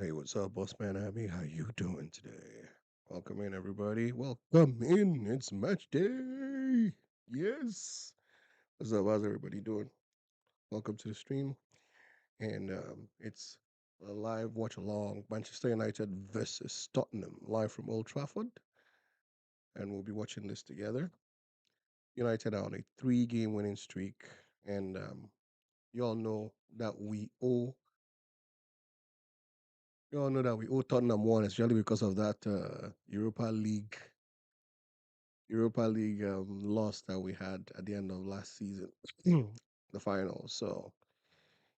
Hey, what's up, Bossman Abby? How you doing today? Welcome in, everybody. Welcome in. It's match day. Yes. What's up? How's everybody doing? Welcome to the stream. And it's a live watch along Manchester United versus Tottenham, live from Old Trafford. And we'll be watching this together. United are on a 3-game winning streak. And you all know that we owe. You all know that we owe Tottenham one, especially because of that Europa League loss that we had at the end of last season, the final. So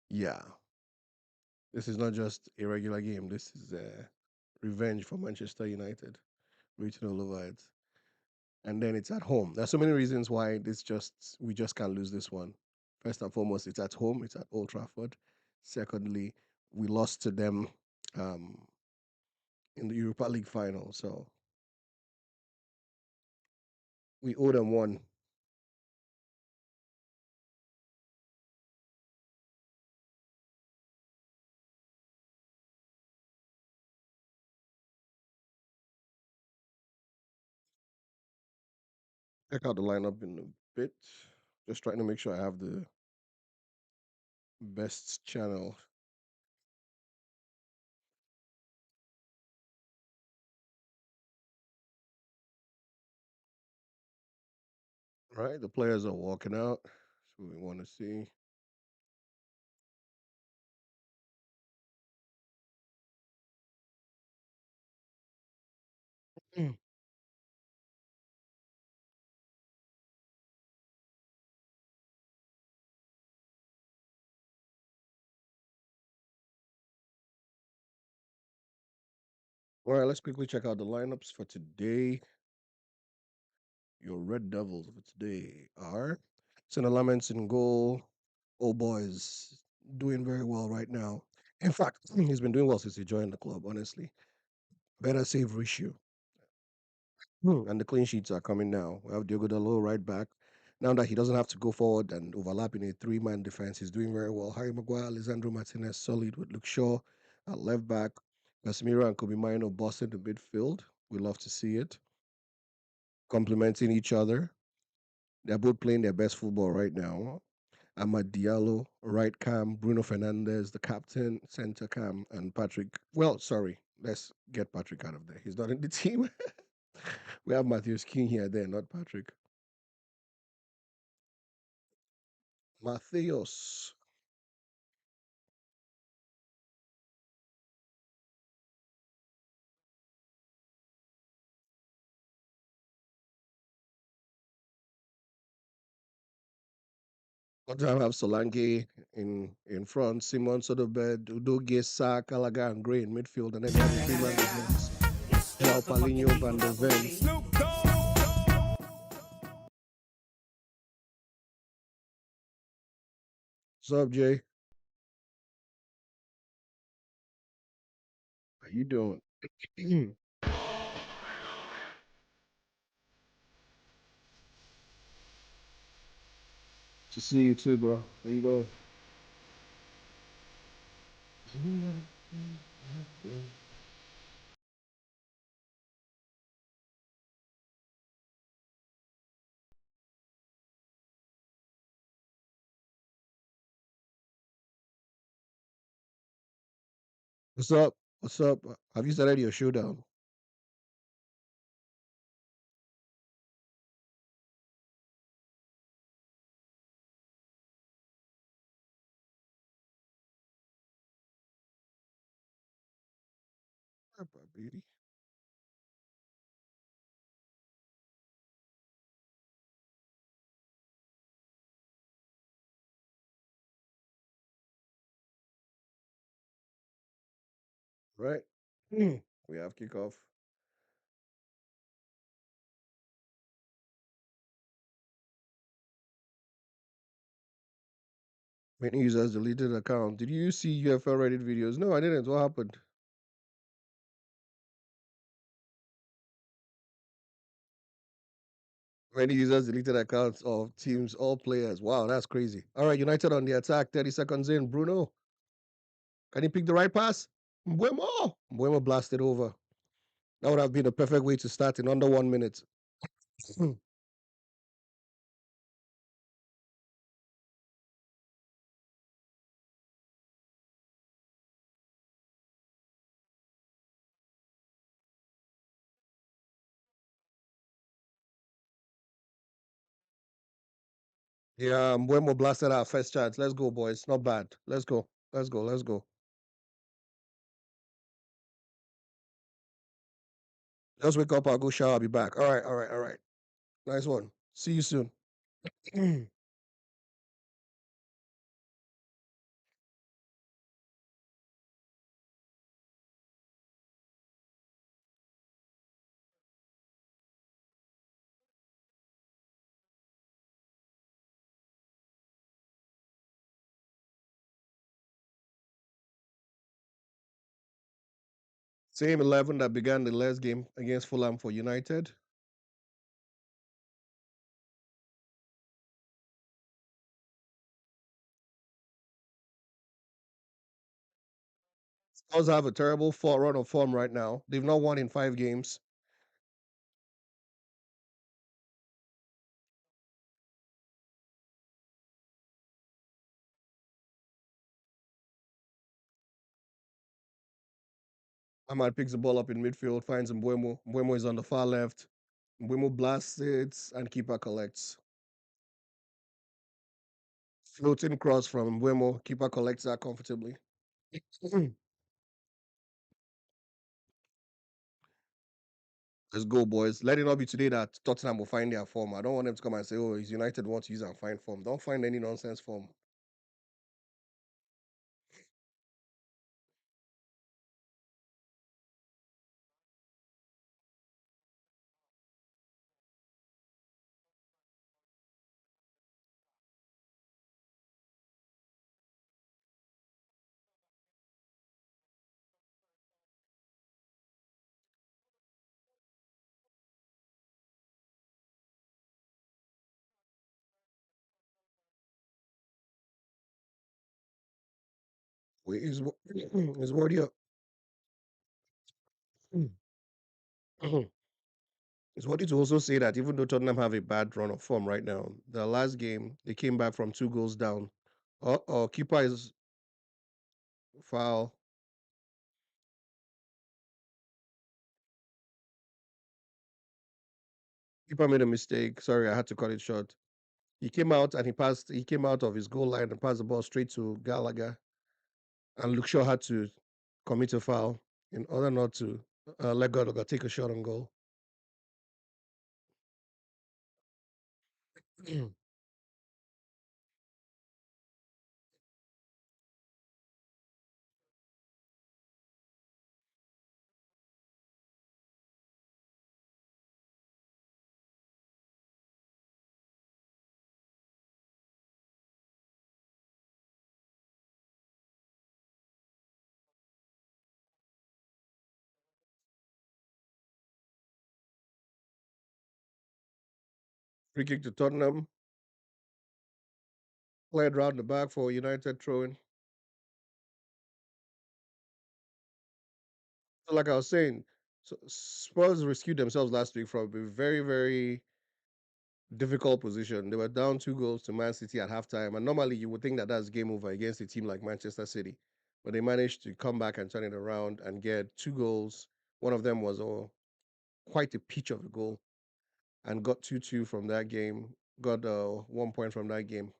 yeah, this is not just a regular game. This is revenge for Manchester United, reaching all over it, and then it's at home. There's so many reasons why we just can't lose this one. First and foremost, it's at home. It's at Old Trafford. Secondly, we lost to them um, in the Europa League final, so we owe them one. Check out the lineup in a bit. Just trying to make sure I have the best channel. Right, the players are walking out. So we want to see. Mm. All right, let's quickly check out the lineups for today. Your Red Devils for today are Senna Laments in goal. Oh boys, doing very well right now. In fact, he's been doing well since he joined the club. Honestly, better save ratio. And the clean sheets are coming now. We have Diogo Dalot right back. Now that he doesn't have to go forward and overlap in a three-man defense, he's doing very well. Harry Maguire, Lisandro Martinez, solid with Luke Shaw at left back. Casemiro and Kobe Mino bossing the midfield. We love to see it. Complementing each other. They're both playing their best football right now. Amad Diallo, right cam, Bruno Fernandez, the captain, center cam, and Patrick. Well, sorry, let's get Patrick out of there. He's not in the team. We have Matthews King here, there, not Patrick. Matheus. Tottenham have Solanke in front, Simon Soderberg, Udogie, Sa, Gallagher, and Gray in midfield, and then we have a three-man defense. João Paulinho, Van der Ven. What's up, Jay? How you doing? To see you too, bro. How you going? What's up? What's up? Have you started your showdown? Beauty. Right. We have kickoff. Many users deleted account. Did you see UFL Reddit videos? No, I didn't. What happened? Many users deleted accounts of teams, all players. Wow, that's crazy. All right, United on the attack. 30 seconds in. Bruno, can you pick the right pass? Mbuemo blasted over. That would have been a perfect way to start in under 1 minute. Yeah, Mbuemo blasted our first chance. Let's go, boys. Not bad. Let's go. Let's go. Let's go. Just wake up. I'll go shower. I'll be back. All right. All right. All right. Nice one. See you soon. Same 11 that began the last game against Fulham for United. Spurs have a terrible run of form right now. They've not won in 5 games. Ahmad picks the ball up in midfield, finds Mbuemo. Mbuemo is on the far left. Mbuemo blasts it, and keeper collects. Floating cross from Mbuemo. Keeper collects that comfortably. Let's go, boys. Let it not be today that Tottenham will find their form. I don't want them to come and say, oh, it's United want to use and find form. Don't find any nonsense form. Wait, is what you is what to also say that even though Tottenham have a bad run of form right now, the last game they came back from 2 goals down. Keeper is foul. Keeper made a mistake. Sorry, I had to cut it short. He came out and he passed. He came out of his goal line and passed the ball straight to Gallagher. And Luke Shaw had to commit a foul in order not to let Gallagher take a shot on goal. Free kick to Tottenham. Played round the back for United throwing. So like I was saying, so Spurs rescued themselves last week from a very, very difficult position. They were down 2 goals to Man City at halftime. And normally you would think that that's game over against a team like Manchester City. But they managed to come back and turn it around and get 2 goals. One of them was quite a pitch of a goal and got 2-2 from that game. Got 1 point from that game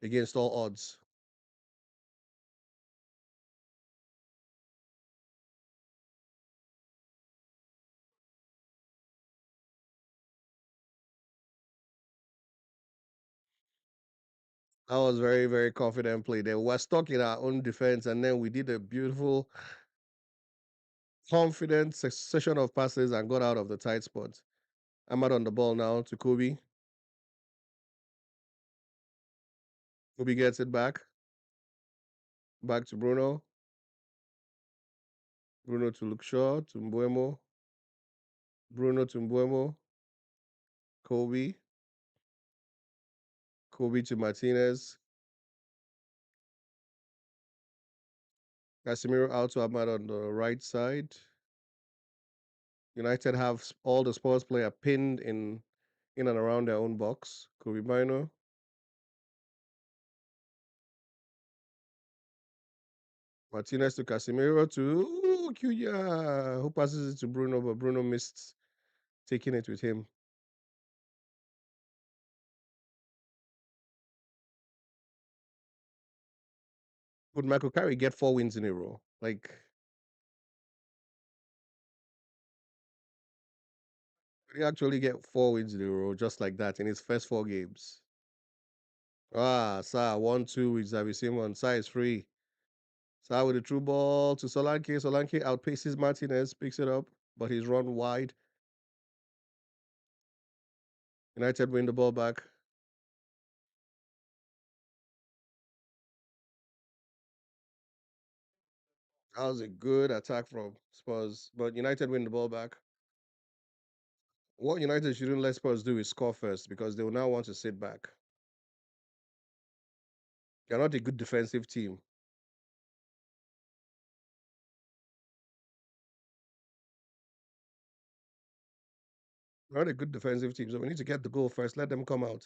against all odds. That was very, very confident play. They were stuck in our own defense, and then we did a beautiful, confident succession of passes and got out of the tight spot. I'm out on the ball now to Kobe. Kobe gets it back. Back to Bruno. Bruno to Luke Shaw to Mbuemo. Bruno to Mbuemo. Kobe. Kobe to Martinez. Casemiro out to Ahmad on the right side. United have all the Spurs player pinned in and around their own box. Kobe Mino. Martinez to Casemiro to Cunha, who passes it to Bruno, but Bruno missed taking it with him. Would Michael Carey get 4 wins in a row? Like, he actually get 4 wins in a row just like that in his first 4 games. Ah, Sa 1-2 with Xavi Simon. Sa is free. Sa with a true ball to Solanke. Solanke outpaces Martinez, picks it up, but he's run wide. United win the ball back. That was a good attack from Spurs, but United win the ball back. What United shouldn't let Spurs do is score first because they will now want to sit back. They're not a good defensive team. They're not a good defensive team, so we need to get the goal first. Let them come out.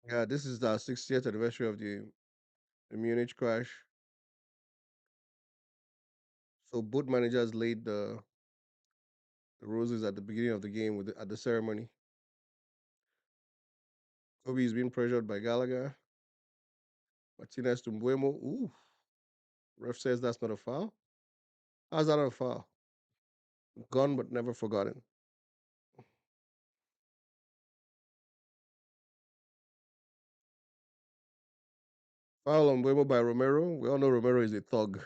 Yeah, this is the 60th anniversary of the Munich crash. So both managers laid the roses at the beginning of the game at the ceremony. Kobe is being pressured by Gallagher. Martinez to Mbuemo. Ooh, ref says that's not a foul. How's that not a foul? Gone but never forgotten. Foul on Mbuemo by Romero. We all know Romero is a thug.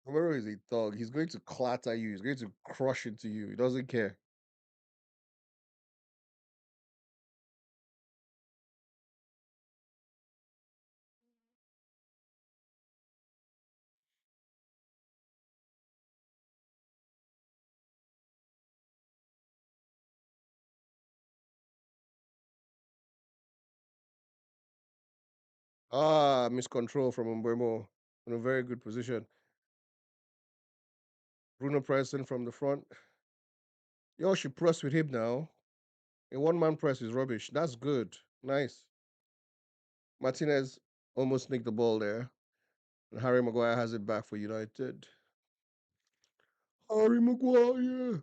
Romero is a thug. He's going to clatter you. He's going to crush into you. He doesn't care. Ah, miscontrol from Mbuemo in a very good position. Bruno pressing from the front. Y'all should press with him now. A one-man press is rubbish. That's good. Nice. Martinez almost nicked the ball there. And Harry Maguire has it back for United. Harry Maguire.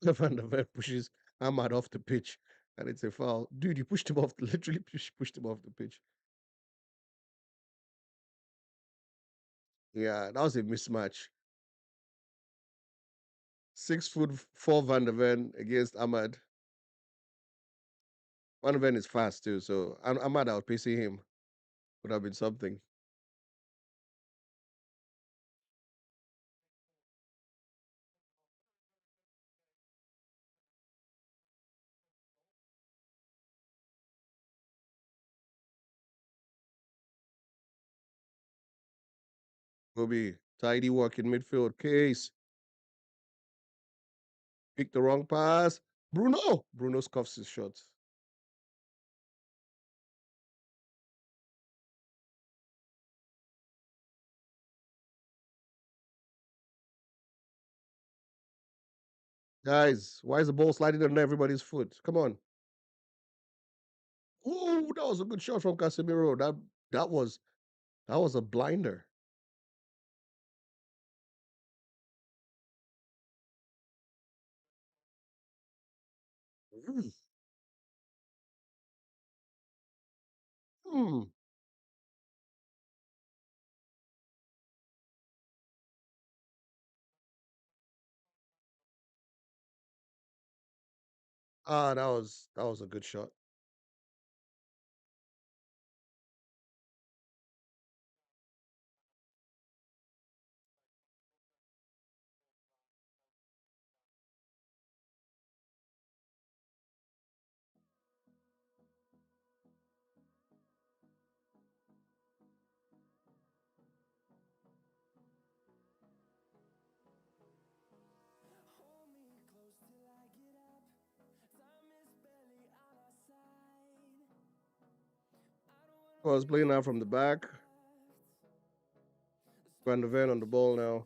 Van der Ven pushes Ahmad off the pitch. And it's a foul. Dude, you pushed him off, literally pushed him off the pitch. Yeah, that was a mismatch. 6'4" Van der Ven against Ahmad. Van der Ven is fast too, so Ahmad outpacing him would have been something. Kobe, tidy work in midfield. Case, pick the wrong pass. Bruno! Bruno scuffs his shot. Guys, why is the ball sliding on everybody's foot? Come on. Oh, that was a good shot from Casemiro. That was that was a blinder. Mm. Hmm. Ah, that was a good shot. I was playing out from the back. Van der Ven on the ball now.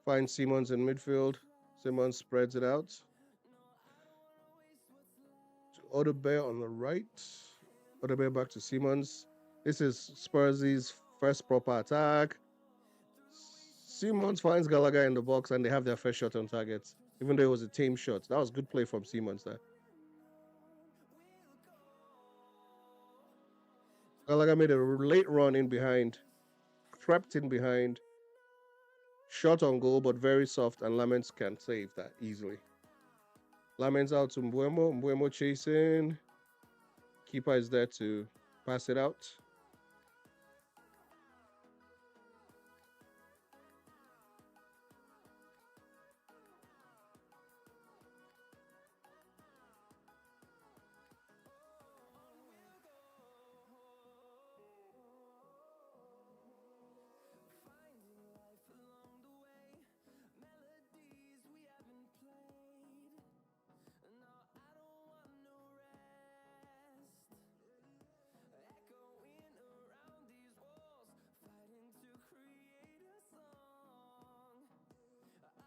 Finds Simons in midfield. Simons spreads it out to Odebear on the right. Odebear back to Simons. This is Spurs' first proper attack. Simons finds Gallagher in the box and they have their first shot on target. Even though it was a tame shot. That was good play from Simons there. Gallagher made a late run in behind. Crept in behind. Shot on goal, but very soft, and Lamens can save that easily. Lamens out to Mbuemo. Mbuemo chasing. Keeper is there to pass it out.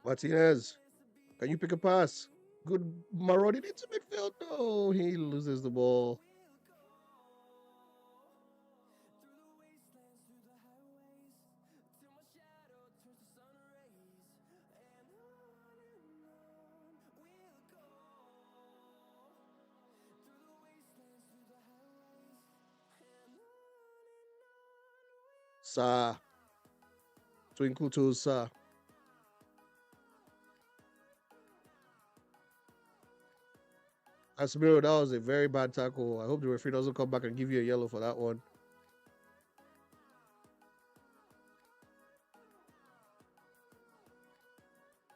Martinez, can you pick a pass? Good marauding into midfield. No, he loses the ball. Sa. Twinkle toes, Sa. Casemiro, that was a very bad tackle. I hope the referee doesn't come back and give you a yellow for that one.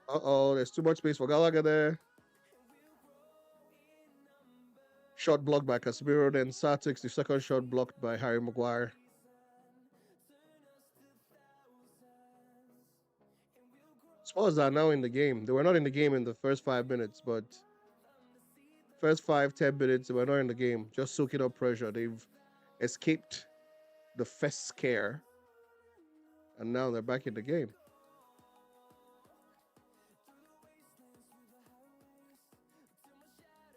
Uh-oh, there's too much space for Gallagher there. Shot blocked by Casemiro, then Sa takes the second shot blocked by Harry Maguire. Spurs are now in the game. They were not in the game in the first 5 minutes, but first 5, 10 minutes, they were not in the game. Just soaking up pressure. They've escaped the first scare, and now they're back in the game.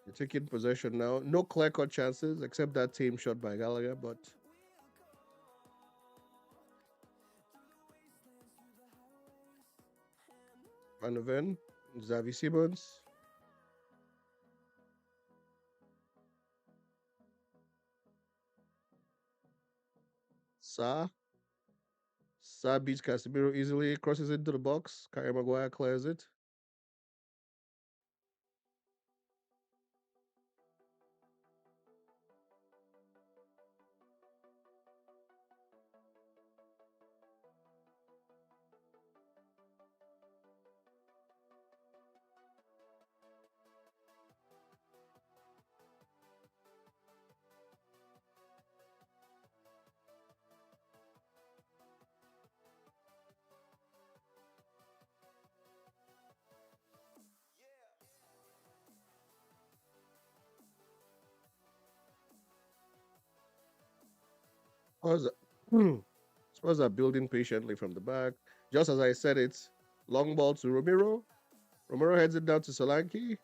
They're taking possession now. No clear-cut chances except that team shot by Gallagher, but Van der Ven, Xavi Simons, Sa. Sa beats Casemiro easily, crosses into the box. Harry Maguire clears it. Spurs are, Spurs are building patiently from the back. Just as I said it, long ball to Romero. Romero heads it down to Solanke.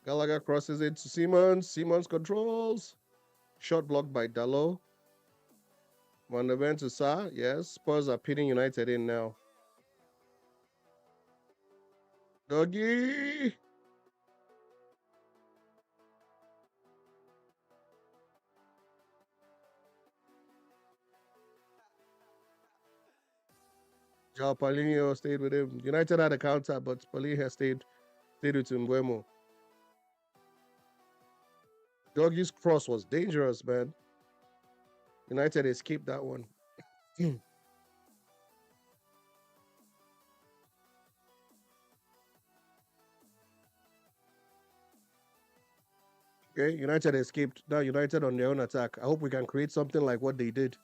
Gallagher crosses it to Simons. Simons controls. Shot blocked by Dalot. Van der Ven to Sa. Yes, Spurs are pinning United in now. Doggy. João Paulinho stayed with him. United had a counter, but Paulinho stayed Did to Mbuemo. Doggy's cross was dangerous, man. United escaped that one. Okay, United escaped. Now United on their own attack. I hope we can create something like what they did.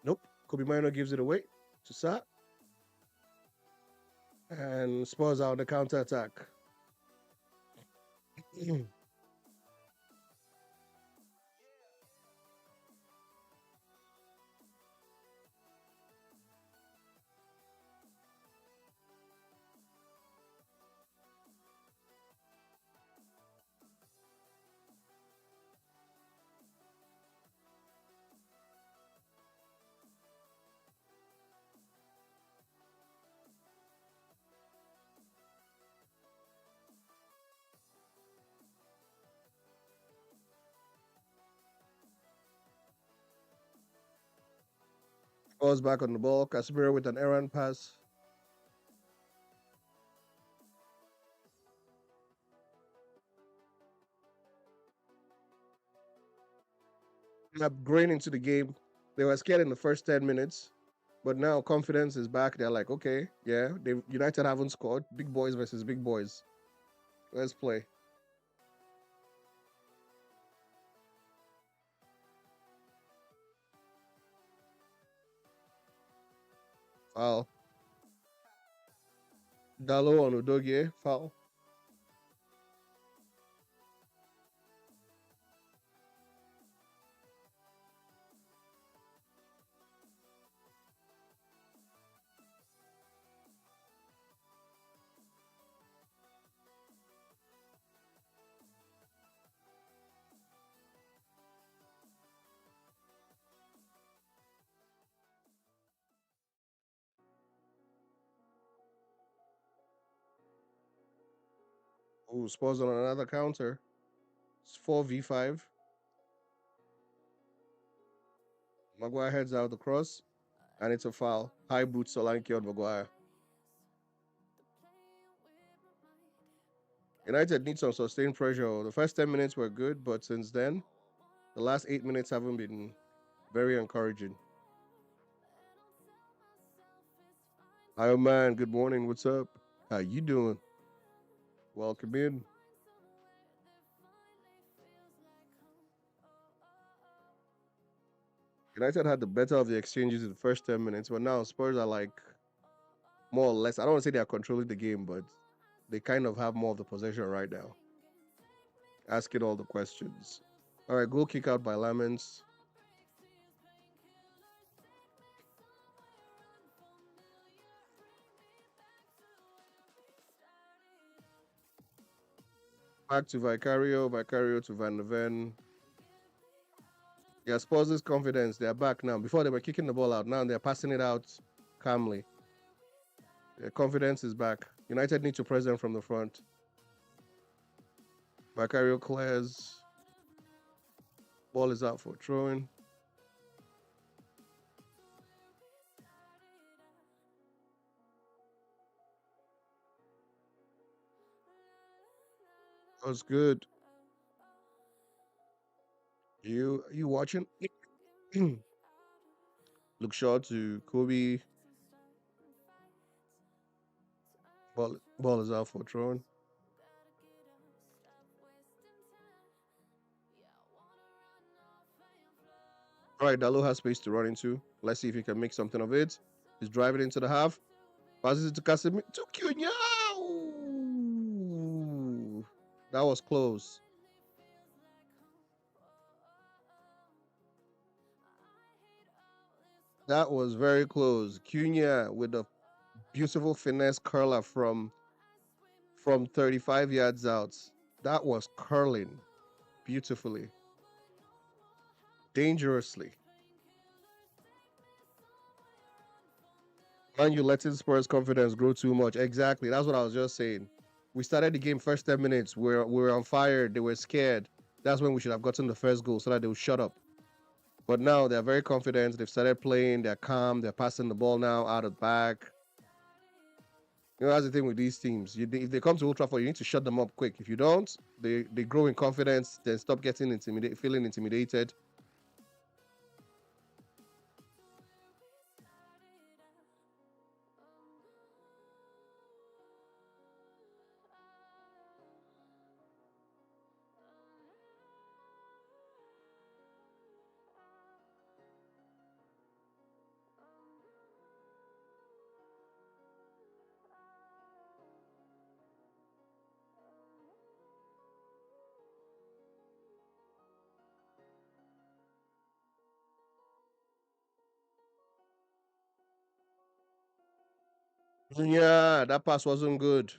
Nope. Kobe Mino gives it away to Sa. And Spurs out on the counter attack. Spurs back on the ball. Casemiro with an errant pass. Upgrading into the game. They were scared in the first 10 minutes, but now confidence is back. They're like, okay, yeah, United haven't scored. Big boys versus big boys. Let's play. Foul. Dalo on Udogie. Foul. Ooh, Spurs on another counter. It's 4v5. Maguire heads out the cross, and it's a foul. High boot Solanke on Maguire. United need some sustained pressure. The first 10 minutes were good, but since then, the last 8 minutes haven't been very encouraging. Hi, man. Good morning. What's up? How you doing? Welcome in. United had the better of the exchanges in the first 10 minutes, but now Spurs are like more or less, I don't want to say they are controlling the game, but they kind of have more of the possession right now. Asking all the questions. All right, goal kick out by Lamens. Back to Vicario, Vicario to Van de Ven. Yeah, Spurs' confidence, they're back now. Before they were kicking the ball out, now they're passing it out calmly. Their confidence is back. United need to press them from the front. Vicario clears. Ball is out for throwing. That was good. You watching? Look short to Kobe. Ball is out for throwing. All right, Dalo has space to run into. Let's see if he can make something of it. He's driving into the half. Passes it to Casemiro. To Cunha. That was close. That was very close. Cunha with a beautiful finesse curler from 35 yards out. That was curling beautifully, dangerously. Man, you letting Spurs confidence grow too much. Exactly. That's what I was just saying. We started the game first 10 minutes. We were on fire. They were scared. That's when we should have gotten the first goal so that they would shut up. But now they're very confident. They've started playing. They're calm. They're passing the ball now out of the back. That's the thing with these teams. If they come to Old Trafford, you need to shut them up quick. If you don't, they grow in confidence, then stop getting feeling intimidated. Yeah, that pass wasn't good.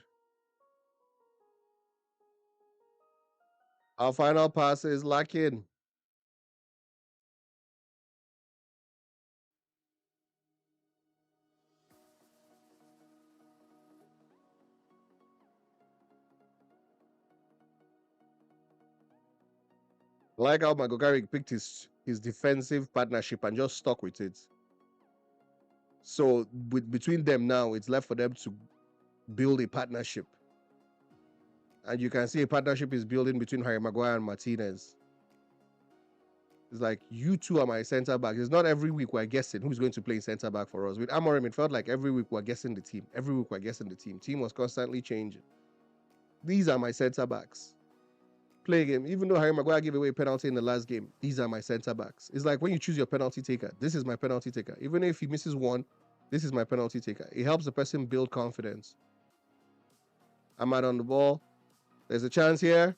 Our final pass is lacking. I like how Magogari picked his defensive partnership and just stuck with it. So between them now, it's left for them to build a partnership. And you can see a partnership is building between Harry Maguire and Martinez. It's like, you two are my centre back. It's not every week we're guessing who's going to play centre back for us. With Amorim, it felt like every week we're guessing the team. Every week we're guessing the team. Team was constantly changing. These are my centre backs. Play a game. Even though Harry Maguire gave away a penalty in the last game, these are my centre backs. It's like when you choose your penalty taker, this is my penalty taker. Even if he misses one, this is my penalty taker. It helps the person build confidence. Ahmad on the ball. There's a chance here.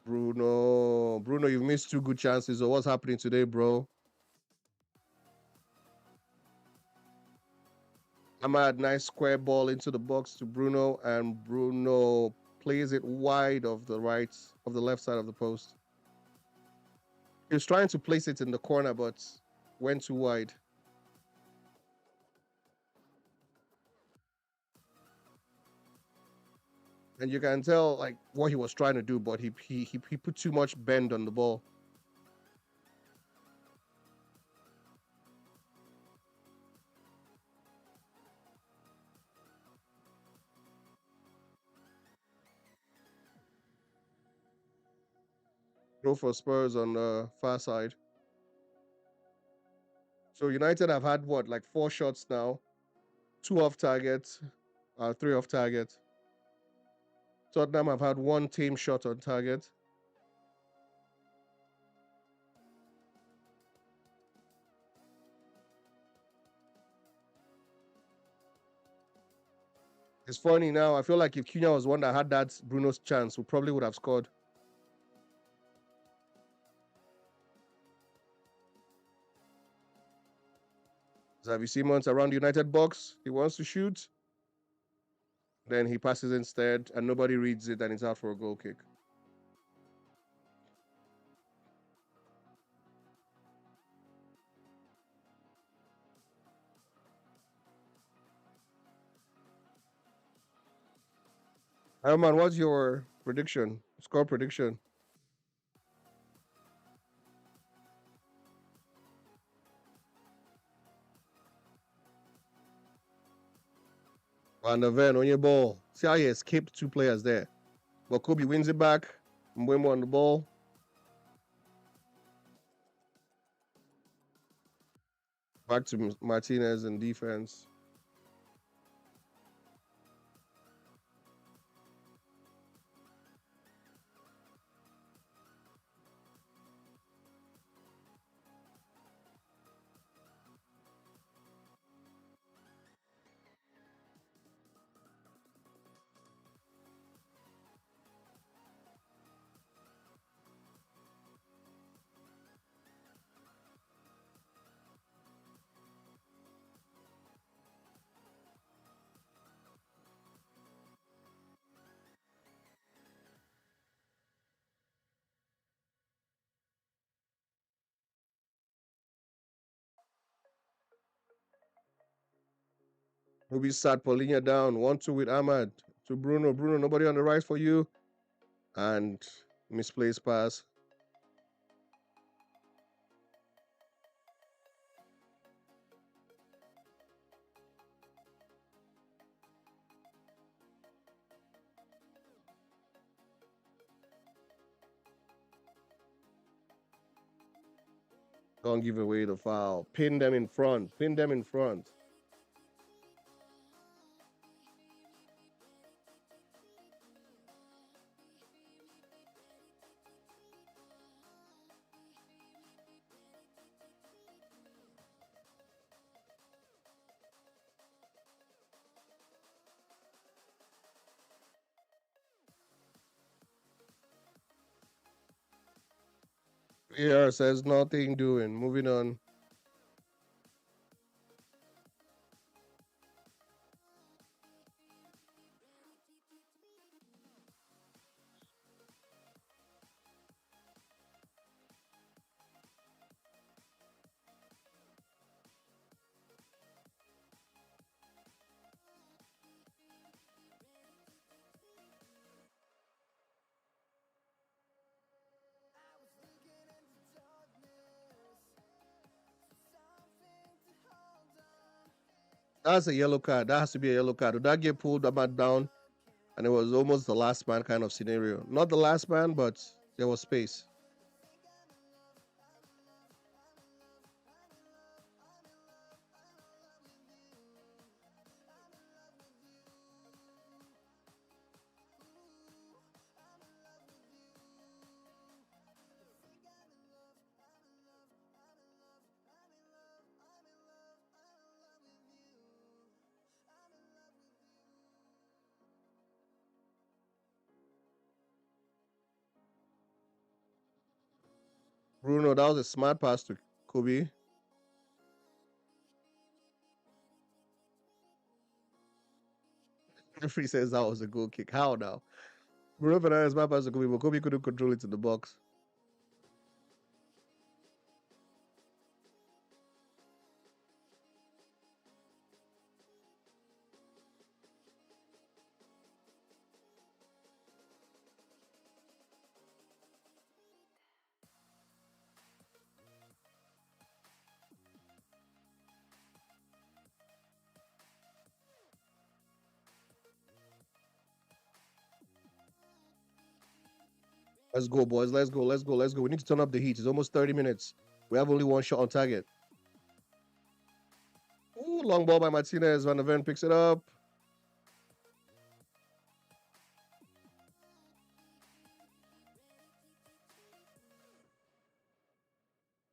Bruno, you've missed two good chances. So what's happening today, bro? Ahmad, nice square ball into the box to Bruno, and Bruno plays it wide of the left side of the post. He was trying to place it in the corner, but went too wide. And you can tell like what he was trying to do, but he put too much bend on the ball. Go for Spurs on the far side. So United have had what, like 4 shots now, 2 off target, 3 off target. Tottenham have had 1 tame shot on target. It's funny now. I feel like if Cunha was one that had that Bruno's chance, we probably would have scored. Xavi Simons around the United box. He wants to shoot. Then he passes instead, and nobody reads it, and it's out for a goal kick. Man, what's your prediction? Score prediction? Van der Ven on your ball. See how he escaped 2 players there. But Kobe wins it back. Mbeumo on the ball. Back to Martinez in defense. Kobe sat Paulinho down. 1-2 with Ahmad. To Bruno. Bruno, nobody on the right for you. And misplaced pass. Don't give away the foul. Pin them in front. Pin them in front. Yeah, says nothing doing. Moving on. That's a yellow card. That has to be a yellow card. Did that get pulled about down? And it was almost the last man kind of scenario. Not the last man, but there was space. Bruno, that was a smart pass to Kobe. Referee says that was a goal kick. How now? Bruno Fernandes smart pass to Kobe, but Kobe couldn't control it in the box. Let's go, boys. Let's go. Let's go. Let's go. We need to turn up the heat. It's almost 30 minutes. We have only one shot on target. Ooh, long ball by Martinez. Van der Ven picks it up.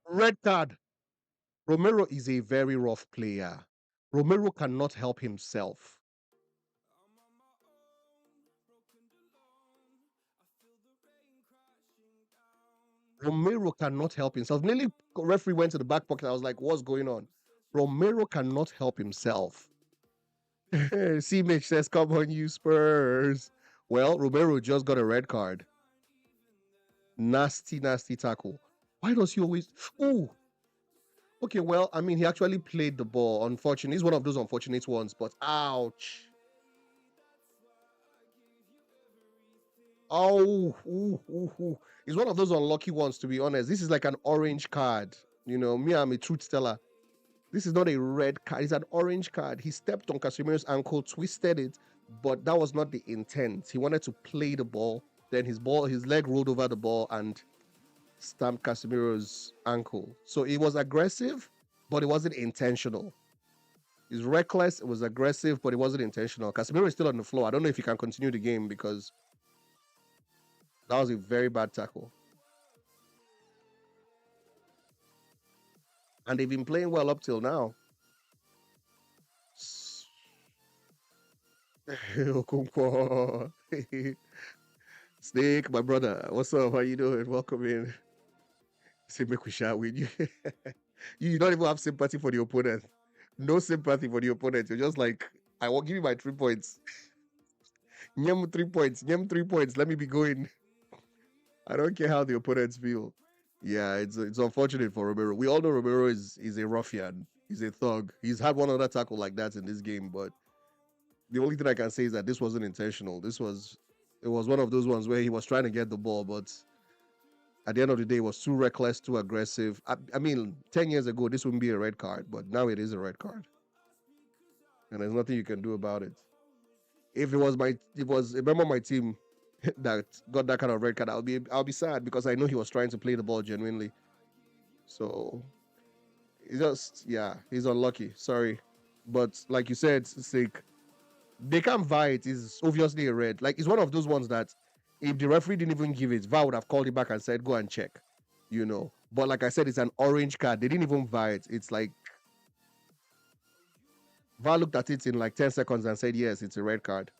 Red card. Romero is a very rough player. Romero cannot help himself. Romero cannot help himself. Nearly referee went to the back pocket. I was like, what's going on? Romero cannot help himself. C Mitch says, come on, you Spurs. Well, Romero just got a red card. Nasty, nasty tackle. Why does he always. Oh, okay. Well, I mean, he actually played the ball. Unfortunately, he's one of those unfortunate ones, but ouch. Oh, ooh, ooh, ooh. It's one of those unlucky ones, to be honest. This is like an orange card. You know, me, I'm a truth teller. This is not a red card. It's an orange card. He stepped on Casemiro's ankle, twisted it, but that was not the intent. He wanted to play the ball. Then his leg rolled over the ball and stamped Casemiro's ankle. So it was aggressive, but it wasn't intentional. It's reckless. It was aggressive, but it wasn't intentional. Casemiro is still on the floor. I don't know if he can continue the game because that was a very bad tackle. And they've been playing well up till now. Okonkwo. Snake, my brother. What's up? How you doing? Welcome in. Say, make we share with you. You don't even have sympathy for the opponent. No sympathy for the opponent. You're just like, I will give you my 3 points. Nyem 3 points. Nyem 3 points. Let me be going. I don't care how the opponents feel. Yeah, it's unfortunate for Romero. We all know Romero is a ruffian. He's a thug. He's had one other tackle like that in this game, but the only thing I can say is that this wasn't intentional. It was one of those ones where he was trying to get the ball, but at the end of the day, it was too reckless, too aggressive. I mean, 10 years ago, this wouldn't be a red card, but now it is a red card, and there's nothing you can do about it. If it was a member of my team that got that kind of red card, I'll be sad because I know he was trying to play the ball genuinely. So he's unlucky. Sorry, but like you said, it's like they can't VAR it. It's obviously a red. Like it's one of those ones that if the referee didn't even give it, VAR would have called it back and said, "Go and check." You know. But like I said, it's an orange card. They didn't even VAR it. It's like VAR looked at it in like 10 seconds and said, "Yes, it's a red card."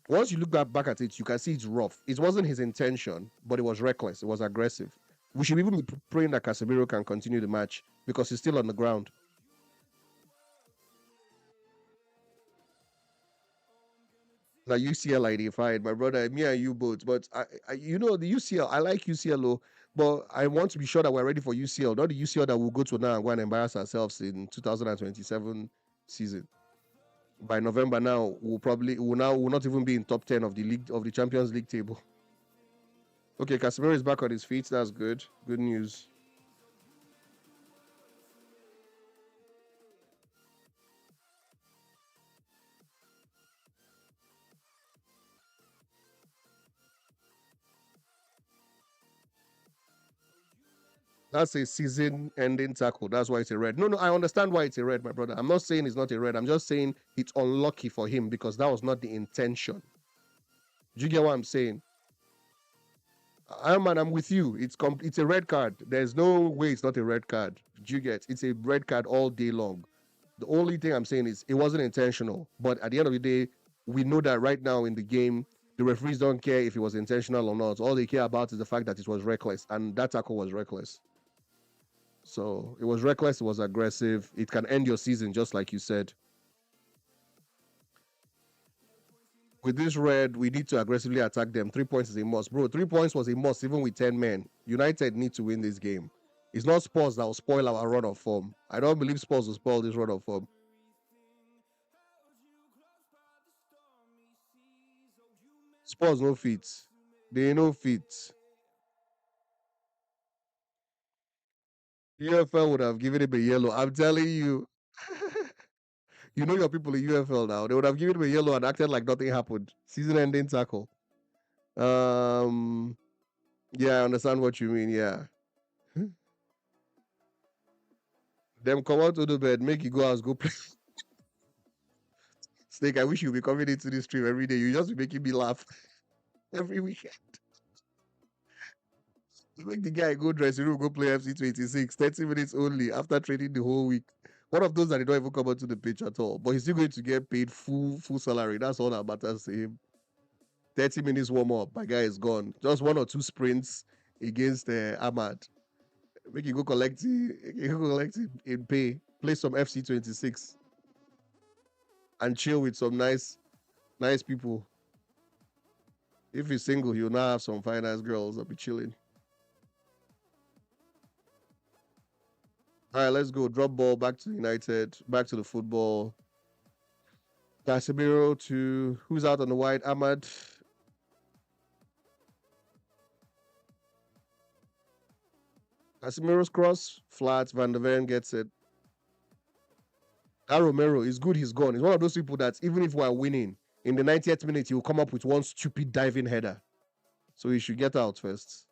Once you look back at it, you can see it's rough. It wasn't his intention, but it was reckless. It was aggressive. We should even be praying that Casemiro can continue the match because he's still on the ground. Now UCL I fine, my brother, me and you both. But the UCL, I like UCL, but I want to be sure that we're ready for UCL, not the UCL that we'll go to now and go and embarrass ourselves in 2027 season. By November now, we'll not even be in top 10 of the league of the Champions League table. Okay, Casemiro is back on his feet. That's good. Good news. That's a season-ending tackle. That's why it's a red. No, no, I understand why it's a red, my brother. I'm not saying it's not a red. I'm just saying it's unlucky for him because that was not the intention. Do you get what I'm saying? I'm with you. It's a red card. There's no way it's not a red card. Do you get? It's a red card all day long. The only thing I'm saying is it wasn't intentional. But at the end of the day, we know that right now in the game, the referees don't care if it was intentional or not. All they care about is the fact that it was reckless, and that tackle was reckless. So it was reckless. It was aggressive. It can end your season, just like you said. With this red, we need to aggressively attack them. 3 points is a must. Bro, 3 points was a must even with 10 men. United need to win this game. It's not Spurs that will spoil our run of form. I don't believe Spurs will spoil this run of form. Spurs no fit. They no fit. UFL would have given him a yellow. I'm telling you. You know your people in UFL now. They would have given him a yellow and acted like nothing happened. Season ending tackle. Um yeah, I understand what you mean. Yeah. Them come out to the bed, make you go out, go play. Snake, I wish you'd be coming into this stream every day. You just be making me laugh every weekend. You make the guy go dressing room, go play FC 26, 30 minutes only after training the whole week. One of those that they don't even come onto the pitch at all. But he's still going to get paid full salary. That's all that matters to him. 30 minutes warm up, my guy is gone. Just one or two sprints against Ahmad. Make you go collect it in pay. Play some FC 26 and chill with some nice people. If he's single, he'll now have some fine ass girls that'll be chilling. All right, let's go. Drop ball back to United, back to the football. Casemiro to who's out on the wide? Ahmad. Casemiro's cross, flat. Van der Ven gets it. That Romero is good. He's gone. He's one of those people that even if we're winning, in the 90th minute, he will come up with one stupid diving header. So he should get out first.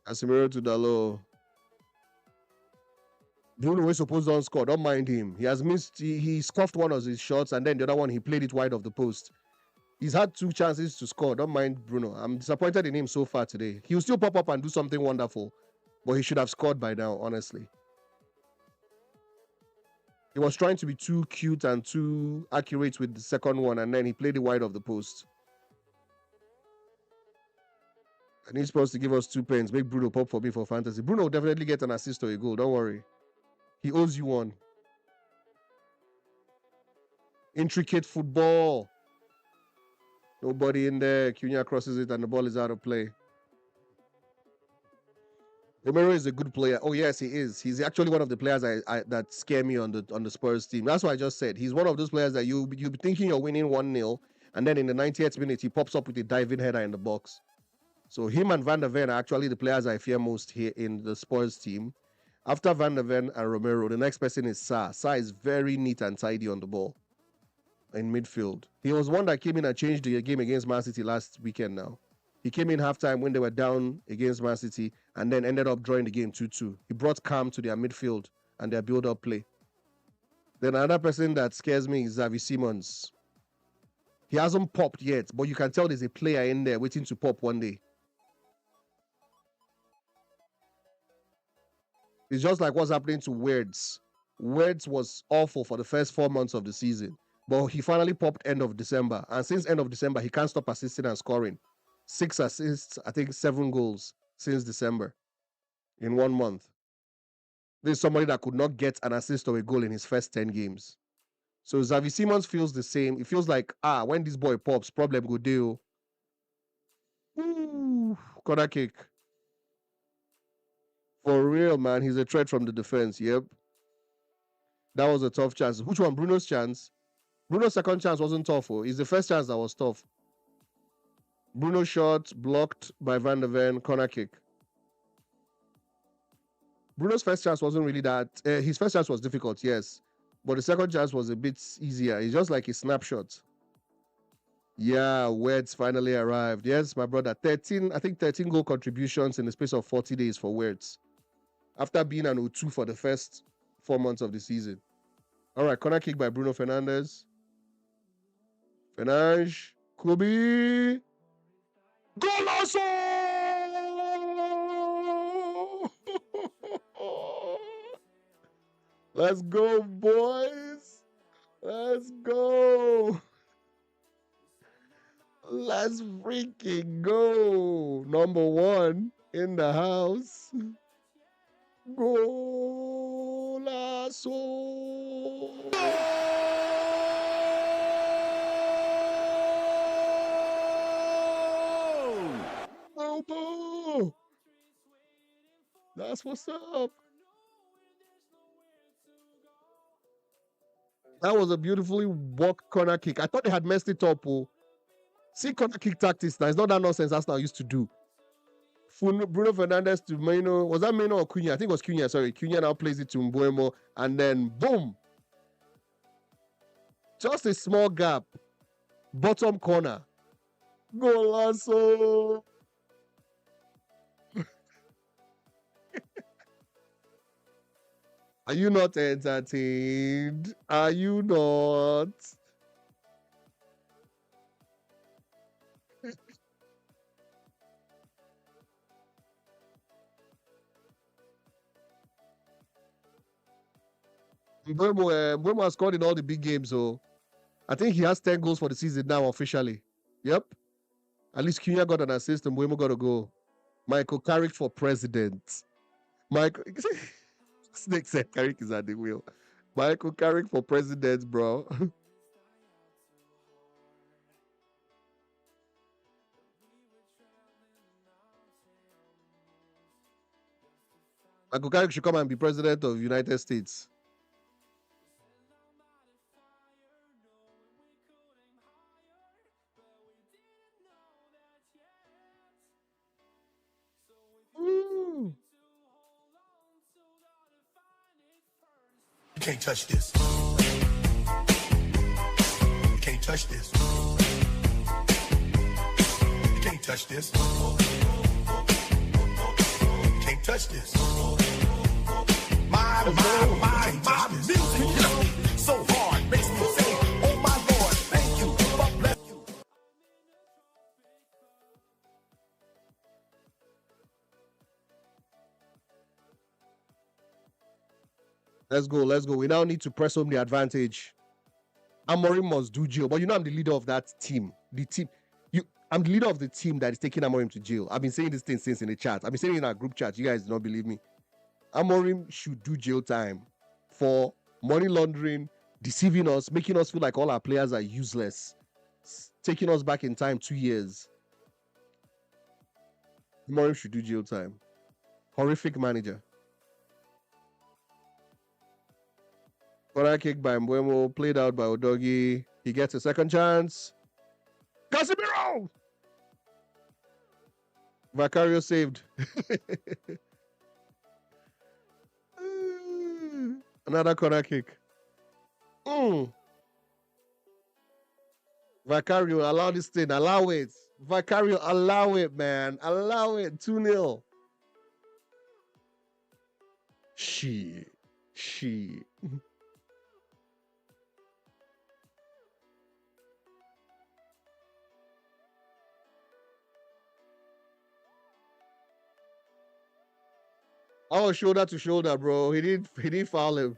Casemiro to Dalo. Bruno is supposed to score. Don't mind him. He has missed. He scuffed one of his shots, and then the other one he played it wide of the post. He's had 2 chances to score. Don't mind Bruno. I'm disappointed in him so far today. He'll still pop up and do something wonderful, but he should have scored by now. Honestly, he was trying to be too cute and too accurate with the second one, and then he played it wide of the post. And he's supposed to give us 2 pens. Make Bruno pop for me for fantasy. Bruno will definitely get an assist or a goal. Don't worry. He owes you one. Intricate football. Nobody in there. Cunha crosses it and the ball is out of play. Romero is a good player. Oh yes, he is. He's actually one of the players that scare me on the Spurs team. That's what I just said. He's one of those players that you be thinking you're winning 1-0, and then in the 90th minute he pops up with a diving header in the box. So him and Van der Ven are actually the players I fear most here in the Spurs team. After Van der Ven and Romero, the next person is Sa. Sa is very neat and tidy on the ball in midfield. He was one that came in and changed the game against Man City last weekend now. He came in halftime when they were down against Man City and then ended up drawing the game 2-2. He brought calm to their midfield and their build-up play. Then another person that scares me is Xavi Simons. He hasn't popped yet, but you can tell there's a player in there waiting to pop one day. It's just like what's happening to Words. Words was awful for the first 4 months of the season, but he finally popped end of December. And since end of December, he can't stop assisting and scoring. 6 assists, I think 7 goals since December in 1 month. This is somebody that could not get an assist or a goal in his first 10 games. So Xavi Simons feels the same. It feels like, when this boy pops, problem go deal. Corner kick. For real, man. He's a threat from the defense. Yep. That was a tough chance. Which one? Bruno's chance? Bruno's second chance wasn't tough. It's the first chance that was tough. Bruno shot, blocked by Van der Ven, corner kick. Bruno's first chance wasn't really that. His first chance was difficult, yes. But the second chance was a bit easier. It's just like a snapshot. Yeah, Words finally arrived. Yes, my brother. 13 goal contributions in the space of 40 days for Words. After being an O2 for the first 4 months of the season. All right, corner kick by Bruno Fernandes. Fernandes. Kobe. Golazo! Let's go, boys. Let's go. Let's freaking go. Number 1 in the house. Golazo! Oh, that's what's up. That was a beautifully walked corner kick. I thought they had messed it up. See corner kick tactics now. It's not that nonsense Arsenal used to do. Bruno Fernandes to Meno. Was that Meno or Cunha? I think it was Cunha. Sorry. Cunha now plays it to Mbuemo. And then boom. Just a small gap. Bottom corner. Golazo. Are you not entertained? Are you not? Mbeumo has scored in all the big games, so I think he has 10 goals for the season now officially. Yep. At least Cunha got an assist and Mbeumo got a goal. Michael Carrick for president. Michael Snake said Carrick is at the wheel. Michael Carrick for president, bro. Michael Carrick should come and be president of the United States. Ooh. You can't touch this. You can't touch this. You can't touch this. You can't touch this. My music hits me so hard, makes me say, oh my Lord, thank you, fuck bless you. Let's go. We now need to press home the advantage. Amorim must do jail, but I'm the leader of that team. I'm the leader of the team that is taking Amorim to jail. I've been saying this thing since in the chat. I've been saying it in our group chat. You guys do not believe me. Amorim should do jail time for money laundering, deceiving us, making us feel like all our players are useless, taking us back in time 2 years. Amorim should do jail time. Horrific manager. Corner kick by Mbuemo, played out by Odogi. He gets a second chance. Casemiro! Vicario saved. Another corner kick. Mm. Vicario, allow this thing. Allow it. Vicario, allow it, man. Allow it. 2-0. Shit. Shit. I was shoulder to shoulder, bro. He didn't foul him.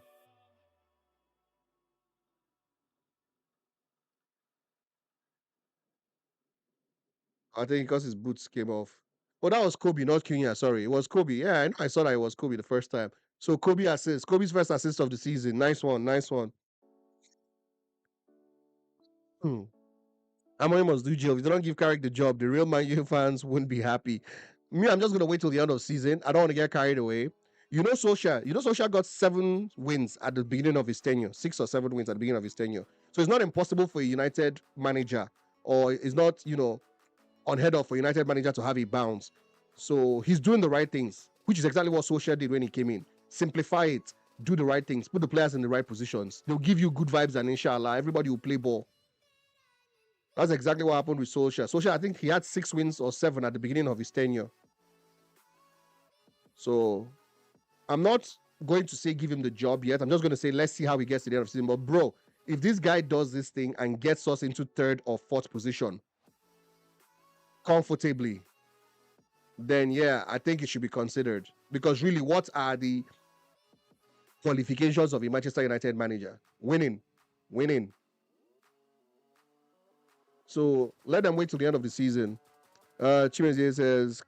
I think because his boots came off. Oh, that was Kobe, not Cunha. Sorry, it was Kobe. Yeah, I know. I saw that it was Kobe the first time. So Kobe assist. Kobe's first assist of the season. Nice one. Nice one. Hmm. Amorim must do job. If they don't give Carrick the job, the real Man U fans wouldn't be happy. Me, I'm just gonna wait till the end of season. I don't want to get carried away. Solskjaer got 7 wins at the beginning of his tenure, 6 or 7 wins at the beginning of his tenure. So it's not impossible for a United manager, or it's not, unheard of for a United manager to have a bounce. So he's doing the right things, which is exactly what Solskjaer did when he came in. Simplify it, do the right things, put the players in the right positions. They'll give you good vibes, and inshallah, everybody will play ball. That's exactly what happened with Solskjaer. Solskjaer, I think he had 6 wins or 7 at the beginning of his tenure. So I'm not going to say give him the job yet. I'm just going to say let's see how he gets to the end of the season. But bro, if this guy does this thing and gets us into 3rd or 4th position comfortably, then yeah, I think it should be considered. Because really, what are the qualifications of a Manchester United manager? Winning. Winning. So let them wait till the end of the season. Chimezie says,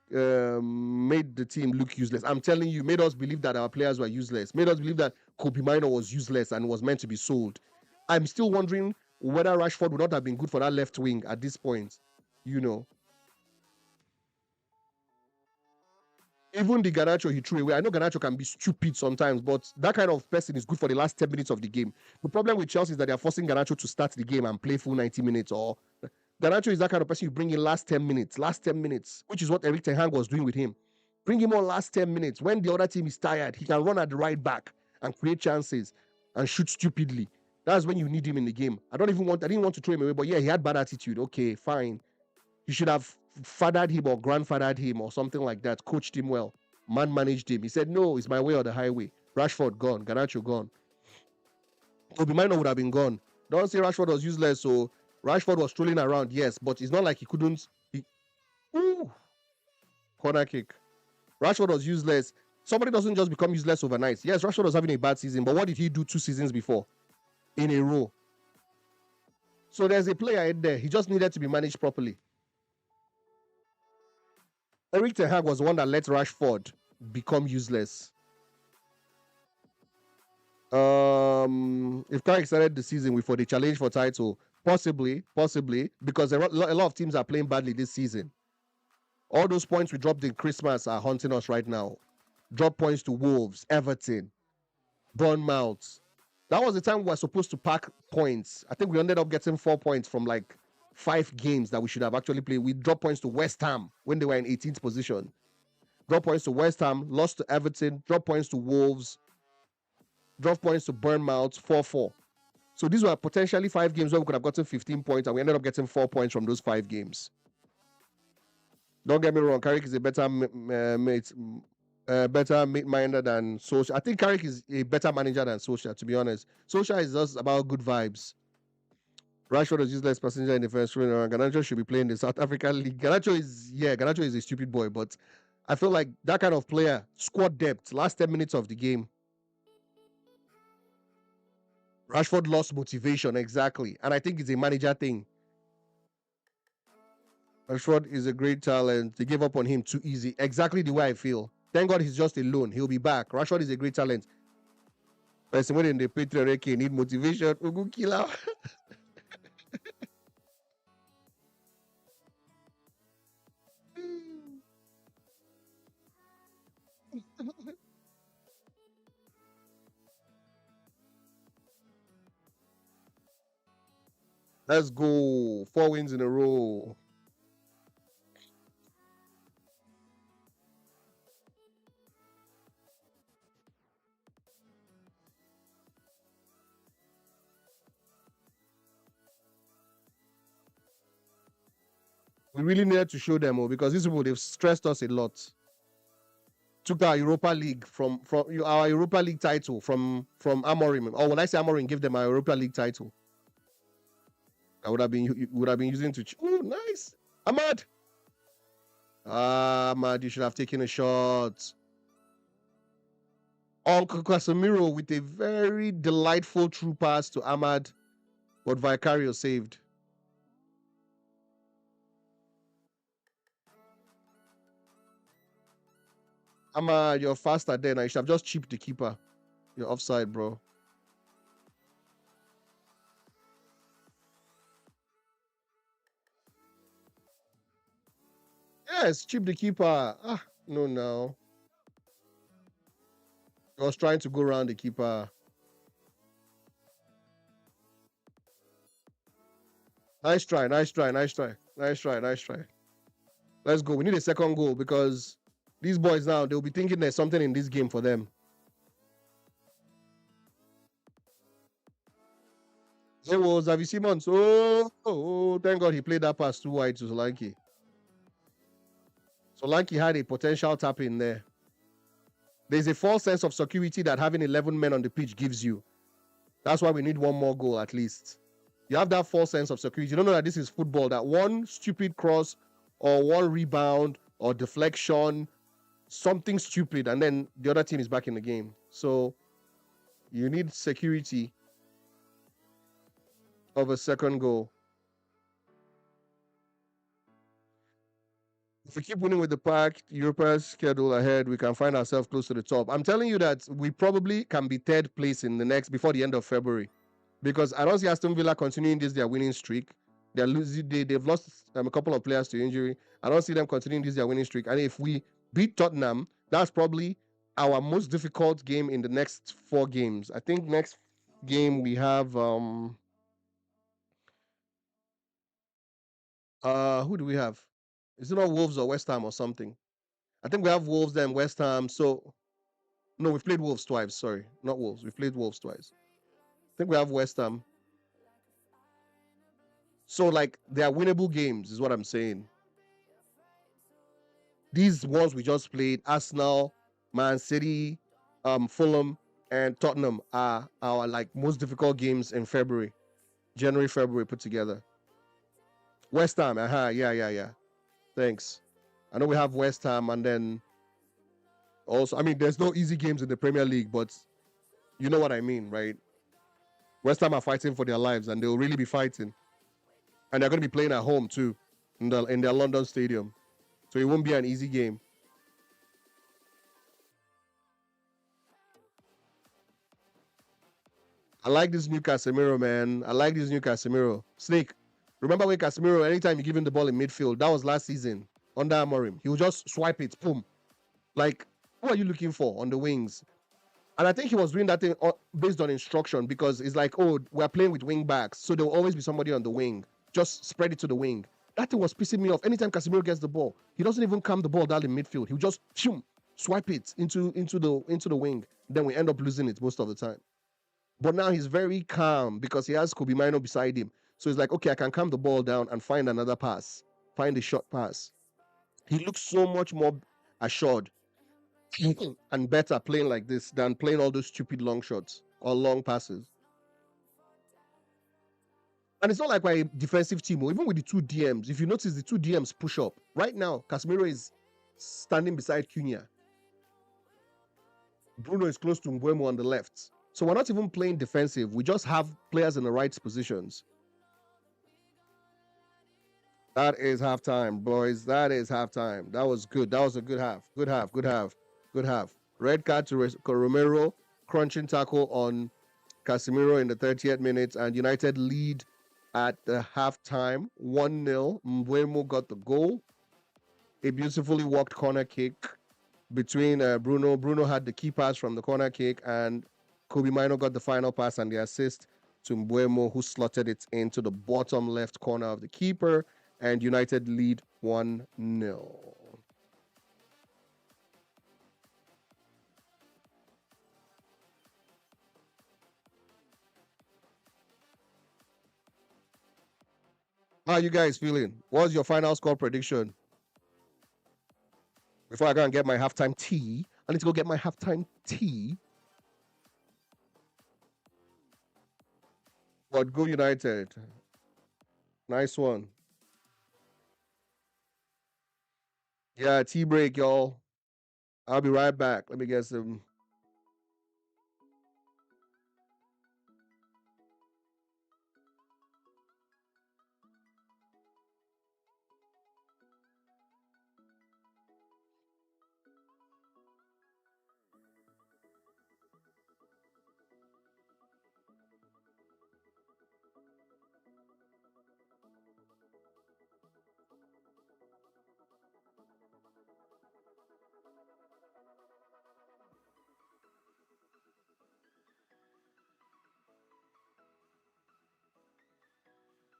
made the team look useless. I'm telling you, made us believe that our players were useless. Made us believe that Kobe Minor was useless and was meant to be sold. I'm still wondering whether Rashford would not have been good for that left wing at this point. You know, even the Garnacho he threw away. I know Garnacho can be stupid sometimes, but that kind of person is good for the last 10 minutes of the game. The problem with Chelsea is that they're forcing Garnacho to start the game and play full 90 minutes. Or Garnacho is that kind of person you bring in last 10 minutes, which is what Eric Ten Hag was doing with him. Bring him on last 10 minutes. When the other team is tired, he can run at the right back and create chances and shoot stupidly. That's when you need him in the game. I didn't want to throw him away, but yeah, he had bad attitude. Okay, fine. You should have fathered him or grandfathered him or something like that, coached him well, man managed him. He said, no, it's my way or the highway. Rashford gone, Garnacho gone. Kobe Minor would have been gone. Don't say Rashford was useless. So Rashford was strolling around, yes, but it's not like he couldn't. Ooh, corner kick. Rashford was useless. Somebody doesn't just become useless overnight. Yes, Rashford was having a bad season, but what did he do 2 seasons before in a row? So there's a player in there. He just needed to be managed properly. Eric Ten Hag was the one that let Rashford become useless. If Carrick started the season with for the challenge for title, possibly, because a lot of teams are playing badly this season. All those points we dropped in Christmas are haunting us right now. Drop points to Wolves, Everton, Bournemouth. That was the time we were supposed to pack points. I think we ended up getting 4 points from like 5 games that we should have actually played. We dropped points to West Ham when they were in 18th position. Drop points to West Ham, lost to Everton, drop points to Wolves, drop points to Bournemouth, 4-4. So these were potentially 5 games where we could have gotten 15 points, and we ended up getting 4 points from those 5 games. Don't get me wrong, Carrick is a better mate-minded than Solskjaer. I think Carrick is a better manager than Solskjaer, to be honest. Solskjaer is just about good vibes. Rashford is useless passenger in the first round. Garnacho should be playing the South African League. Garnacho is a stupid boy, but I feel like that kind of player, squad depth, last 10 minutes of the game. Rashford lost motivation, exactly. And I think it's a manager thing. Rashford is a great talent. They gave up on him too easy. Exactly the way I feel. Thank God he's just alone. He'll be back. Rashford is a great talent. Person when they pay Trereke need motivation. Ugu killer. Let's go. 4 wins in a row. We really needed to show them, because these people, they've stressed us a lot. Took our Europa League from our Europa League title from Amorim. Or when I say Amorim, give them our Europa League title. I would have been using to. Oh, nice, Ahmad. Ahmad, you should have taken a shot. Uncle Casemiro with a very delightful true pass to Ahmad, but Vicario saved. Ahmad, you're faster then. I should have just chipped the keeper. You're offside, bro. Yes, chip the keeper. No, no. I was trying to go around the keeper. Nice try, nice try, nice try, nice try, nice try. Let's go. We need a second goal because these boys now, they'll be thinking there's something in this game for them. There was Xavi Simons. Thank God he played that pass too wide to Solanke. Solanke had a potential tap in there. There's a false sense of security that having 11 men on the pitch gives you. That's why we need one more goal at least. You have that false sense of security. You don't know that this is football, that one stupid cross or one rebound or deflection, something stupid, and then the other team is back in the game. So you need security of a second goal. If we keep winning with the pack, Europe's schedule ahead, we can find ourselves close to the top. I'm telling you that we probably can be third place in the next before the end of February, because I don't see Aston Villa continuing their winning streak. They're losing. They've lost a couple of players to injury. I don't see them continuing their winning streak. And if we beat Tottenham, that's probably our most difficult game in the next 4 games. I think next game we have who do we have? Is it not Wolves or West Ham or something? I think we have Wolves then West Ham. So no, we've played Wolves twice. Sorry, not Wolves. We've played Wolves twice. I think we have West Ham. So like they are winnable games, is what I'm saying. These ones we just played, Arsenal, Man City, Fulham, and Tottenham are our like most difficult games in February, January, February put together. West Ham, yeah. Thanks. I know we have West Ham, and then also, I mean, there's no easy games in the Premier League, but you know what I mean, right? West Ham are fighting for their lives, and they'll really be fighting, and they're going to be playing at home too, in their London stadium, so it won't be an easy game. I like this new Casemiro, man. I like this new Casemiro. Snake, remember when Casemiro, anytime you give him the ball in midfield, that was last season under Amorim, he would just swipe it, boom. Like, who are you looking for on the wings? And I think he was doing that thing based on instruction, because it's like, oh, we're playing with wing backs, so there will always be somebody on the wing. Just spread it to the wing. That thing was pissing me off. Anytime Casemiro gets the ball, he doesn't even calm the ball down in midfield. He'll just swipe it into the wing. Then we end up losing it most of the time. But now he's very calm because he has Kobe Mino beside him. So he's like, okay, I can calm the ball down and find another pass, find a short pass. He looks so much more assured and better playing like this than playing all those stupid long shots or long passes. And it's not like we're a defensive team. Even with the 2 DMs, if you notice, the 2 DMs push up. Right now, Casemiro is standing beside Cunha. Bruno is close to Mbuemo on the left. So we're not even playing defensive. We just have players in the right positions. That is halftime, boys. That is halftime. That was good. That was a good half. Good half. Good half. Good half. Red card to Romero, crunching tackle on Casemiro in the 30th minute, and United lead at the halftime 1-0. Mbuemo got the goal. A beautifully walked corner kick between Bruno. Bruno had the key pass from the corner kick, and Kobe Mino got the final pass and the assist to Mbuemo, who slotted it into the bottom left corner of the keeper, and United lead 1-0. How are you guys feeling? What's your final score prediction? Before I go and get my halftime tea, I need to go get my halftime tea. But go United. Nice one. Yeah, tea break, y'all. I'll be right back. Let me get some.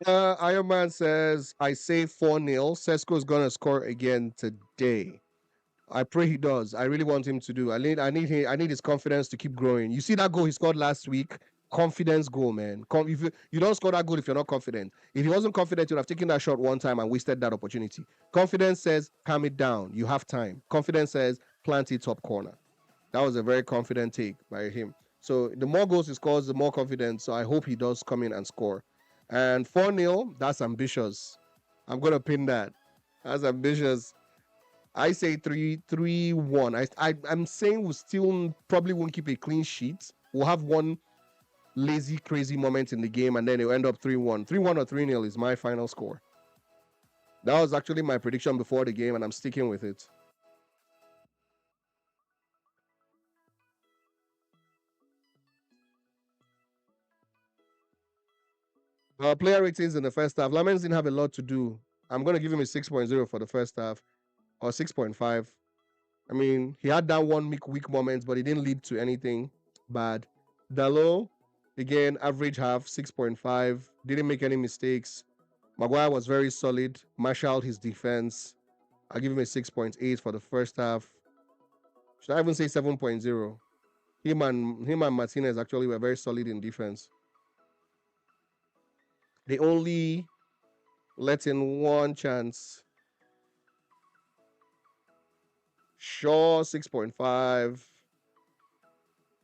Iron Man says, I say 4-0. Sesko's gonna score again today. I pray he does. I really want him to do. I need his confidence to keep growing. You see that goal he scored last week? Confidence goal, man. If you don't score that goal if you're not confident. If he wasn't confident, you'd have taken that shot one time and wasted that opportunity. Confidence says, calm it down. You have time. Confidence says, plant it top corner. That was a very confident take by him. So the more goals he scores, the more confidence. So I hope he does come in and score. And 4-0, that's ambitious. I'm gonna pin that. That's ambitious. I say 3-1. I'm saying we still probably won't keep a clean sheet. We'll have one lazy, crazy moment in the game, and then it'll end up 3-1. 3-1 or 3-0 is my final score. That was actually my prediction before the game, and I'm sticking with it. Player ratings in the first half. Lamens didn't have a lot to do. I'm going to give him a 6.0 for the first half, or 6.5. I mean, he had that one weak moment, but it didn't lead to anything bad. Dalot, again, average half, 6.5. Didn't make any mistakes. Maguire was very solid, marshaled his defense. I'll give him a 6.8 for the first half. Should I even say 7.0? Him and Martinez actually were very solid in defense. They only let in one chance. Shaw 6.5.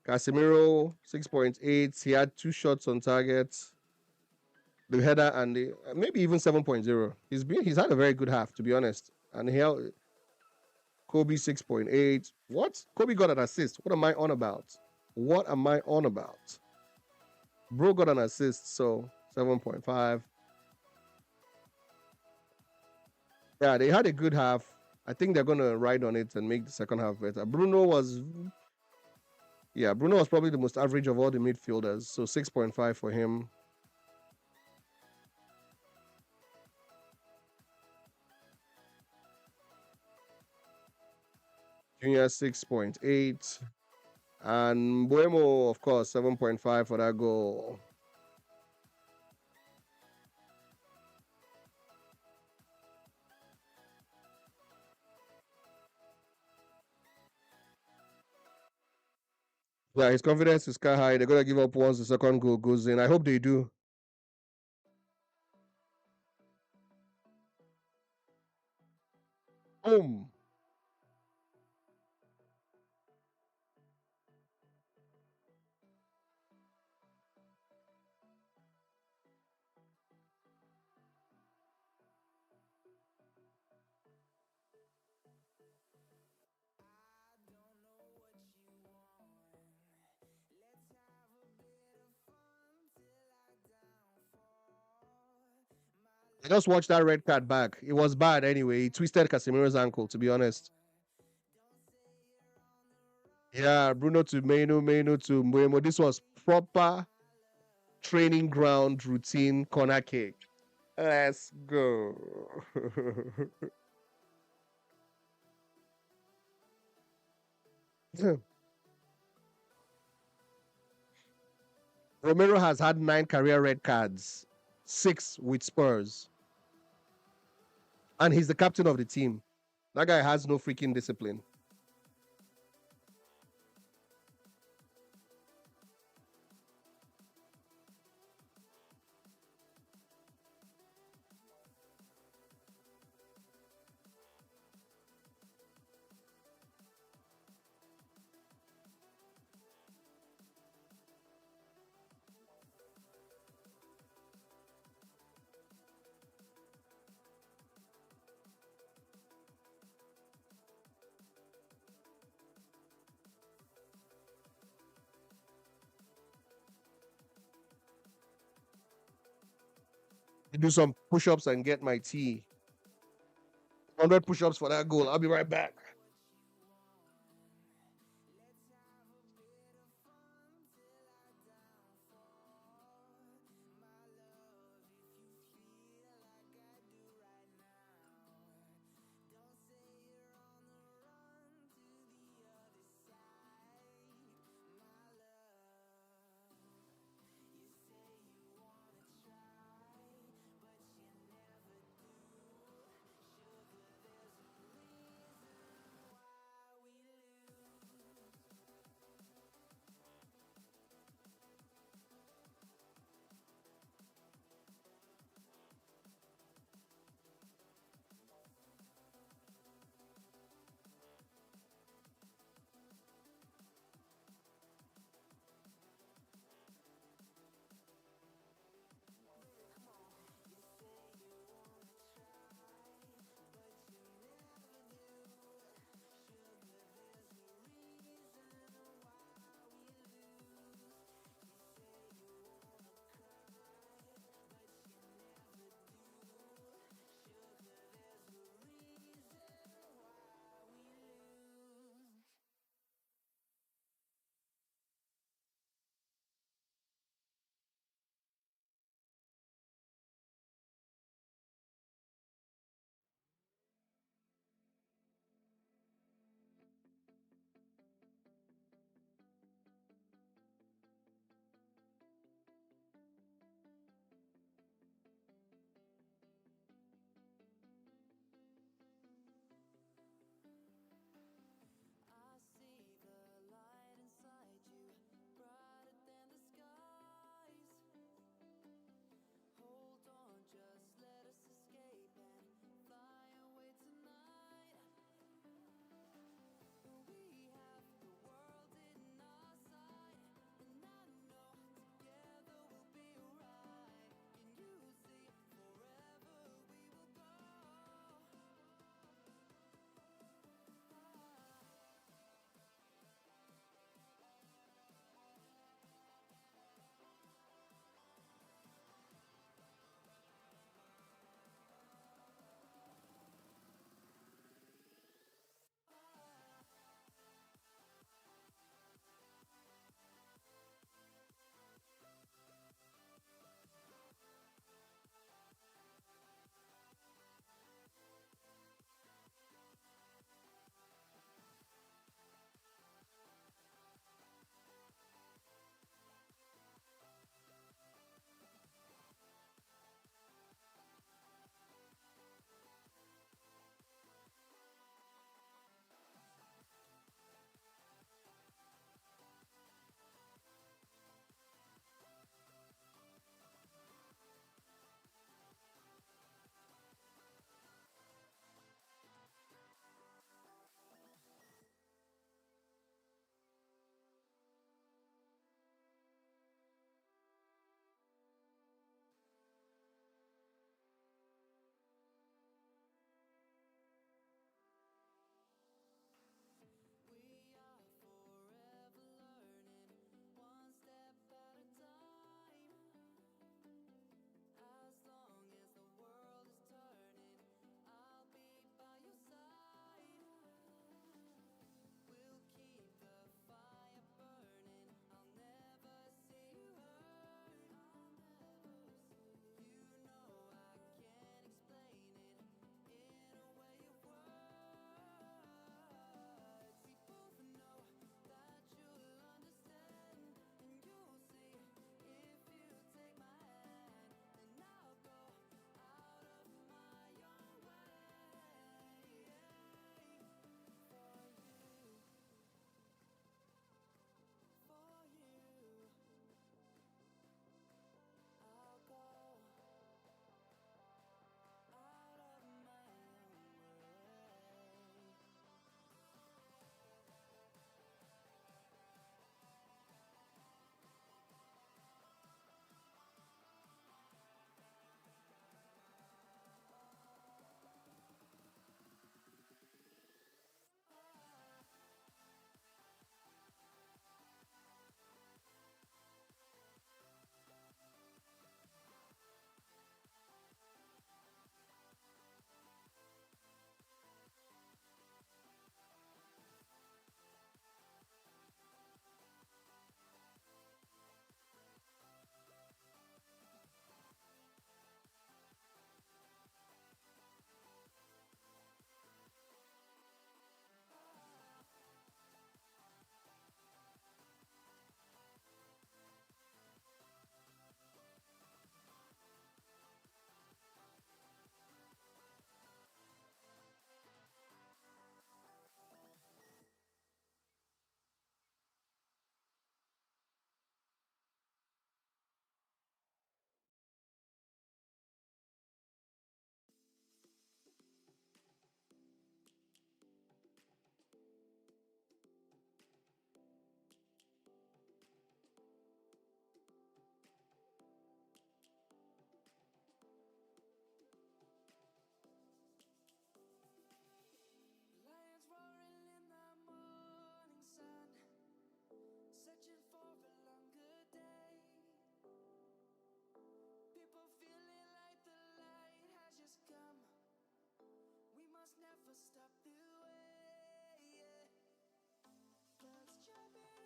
Casemiro 6.8. He had 2 shots on target. The header and the maybe even 7.0. He's had a very good half, to be honest. And he held Kobe 6.8. What? Kobe got an assist. What am I on about? What am I on about? Bro got an assist, so 7.5. Yeah, they had a good half. I think they're gonna ride on it and make the second half better. Bruno was probably the most average of all the midfielders, so 6.5 for him. Junior 6.8. And Buemo, of course, 7.5 for that goal. Yeah, his confidence is sky high. They're gonna give up once the second goal goes in. I hope they do. Boom. I just watched that red card back. It was bad anyway. He twisted Casemiro's ankle, to be honest. Yeah, Bruno to Meno, Meno to Mbuemo. This was proper training ground routine corner kick. Let's go. Romero has had 9 career red cards, 6 with Spurs. And he's the captain of the team. That guy has no freaking discipline. do some push-ups and get my tea. 100 push-ups for that goal. I'll be right back. must never stop the way, yeah. Clouds jumping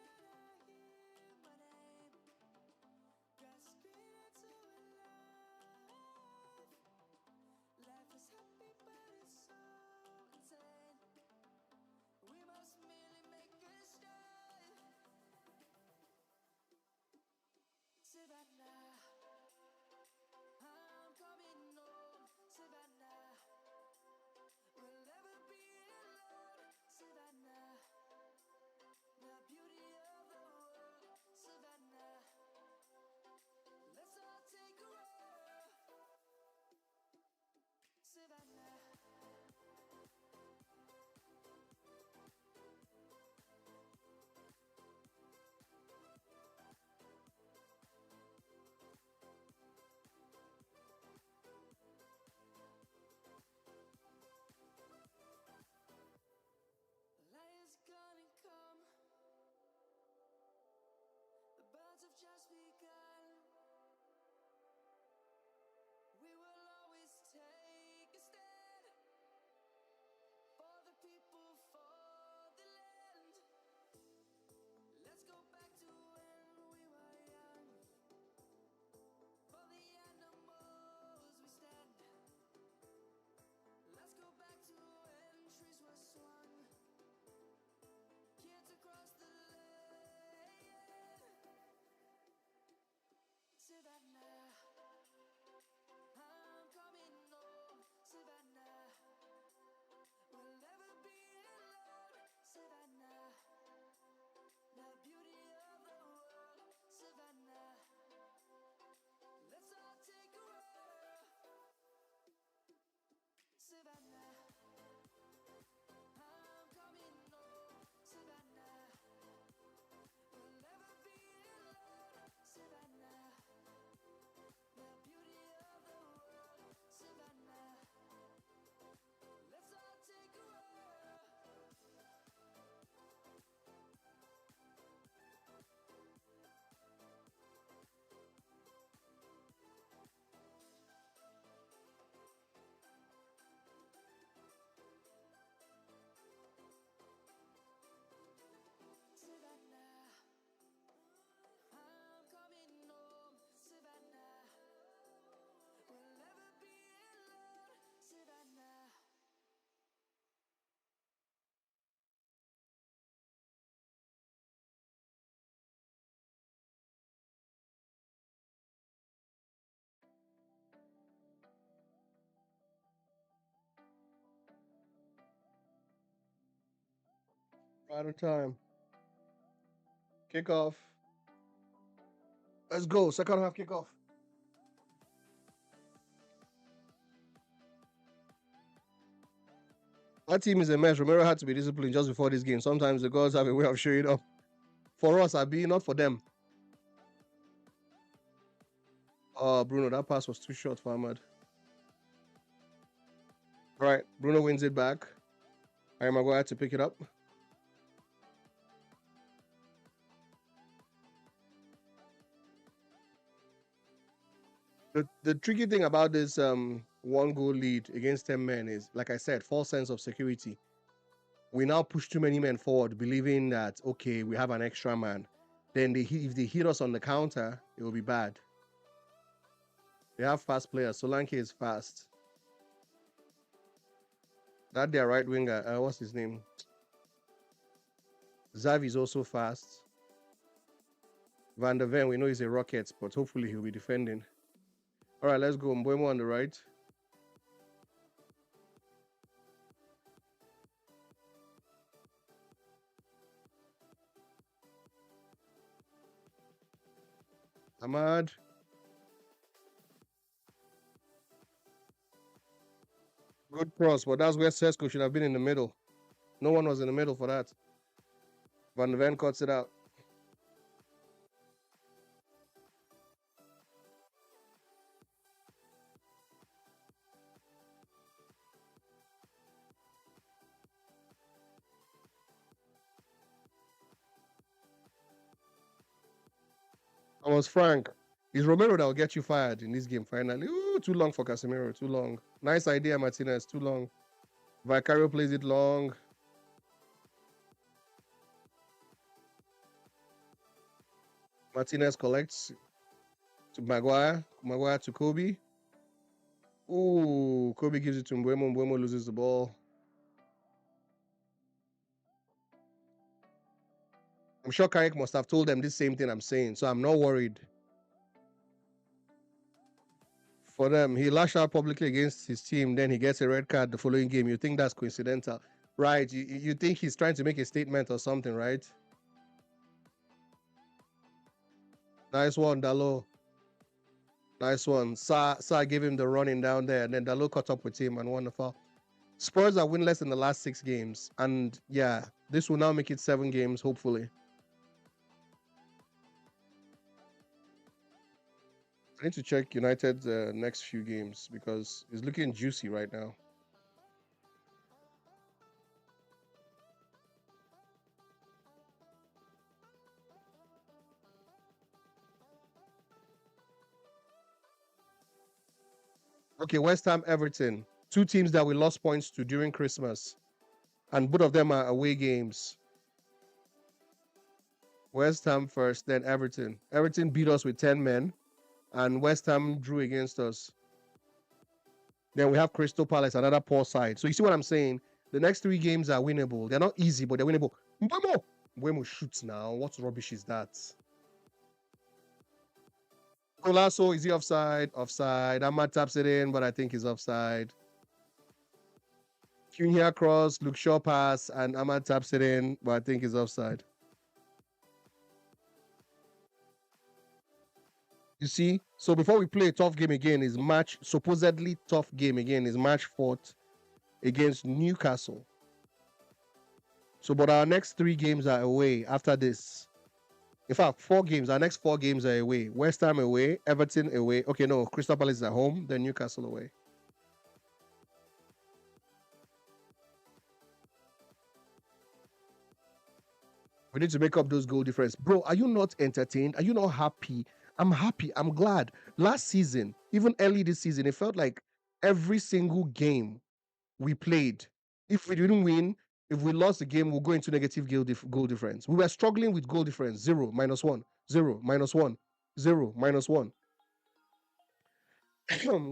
and I hear my name, grasping into life. Life is happy but it's so insane. We must merely make a start. Savannah, I'm coming home. Savannah, we'll never be alone. Savannah, the beauty of the world. Savannah, let's all take a roll. Savannah. The light is gonna come. The birds have just begun. We will always take a stand for the people, for the land. Let's go back to when we were young. For the animals we stand. Let's go back to when trees were swung. Kids across the land. Savannah, I'm coming home. Savannah, we'll never be alone. Savannah, the beauty of the world. Savannah, let's all take a roll. Savannah, I'm coming home. Savannah, we'll never be alone. Savannah, the beauty of the world. Savannah, let's all take a roll. Savannah, I'm coming home. Savannah, we'll never be alone. Savannah. Right on time. Kickoff. Let's go. Second half kickoff. That team is a mess. Romero had to be disciplined just before this game. Sometimes the gods have a way of showing up. For us, Abi, not for them. Oh, Bruno, that pass was too short for Ahmad. Right, Bruno wins it back. Harry Maguire to pick it up. The tricky thing about this one goal lead against 10 men is, like I said, false sense of security. We now push too many men forward, believing that, okay, we have an extra man. Then if they hit us on the counter, it will be bad. They have fast players. Solanke is fast. That their right winger, what's his name? Xavi is also fast. Van der Ven, we know he's a rocket, but hopefully he'll be defending. All right, let's go. Mbuemo on the right. Ahmad. Good cross, but that's where Sesko should have been in the middle. No one was in the middle for that. Van der Ven cuts it out. I was frank. It's Romero that will get you fired in this game finally. Ooh, too long for Casemiro. Too long. Nice idea, Martinez. Too long. Vicario plays it long. Martinez collects to Maguire. Maguire to Kobe. Ooh, Kobe gives it to Mbuemo. Mbuemo loses the ball. I'm sure Carrick must have told them this same thing I'm saying, so I'm not worried. For them, he lashed out publicly against his team, then he gets a red card the following game. You think that's coincidental, right? You think he's trying to make a statement or something, right? Nice one, Dalo. Nice one. Sa gave him the running down there, and then Dalo caught up with him and won the foul. Spurs are winless in the last 6 games, and yeah, this will now make it 7 games, hopefully. I need to check United's next few games because it's looking juicy right now. Okay, West Ham, Everton, 2 teams that we lost points to during Christmas, and both of them are away games. West Ham first, then Everton. Everton beat us with 10 men, and West Ham drew against us. Then we have Crystal Palace, another poor side. So you see what I'm saying? The next 3 games are winnable. They're not easy, but they're winnable. Mbemo! Mbemo shoots now. What rubbish is that? Golasso, is he offside? Offside. Ahmad taps it in, but I think he's offside. Cunha cross, Luke Shaw pass, and Ahmad taps it in, but I think he's offside. You see? So before we play a tough game again, is match supposedly tough game again, is match 4 against Newcastle. So, but our next 3 games are away after this. In fact, 4 games. Our next 4 games are away. West Ham away, Everton away. Okay, no, Crystal Palace is at home, then Newcastle away. We need to make up those goal difference. Bro, are you not entertained? Are you not happy? I'm happy. I'm glad. Last season, even early this season, it felt like every single game we played, if we didn't win, if we lost the game, we'll go into negative goal difference. We were struggling with goal difference 0, -1, 0, -1, 0, -1.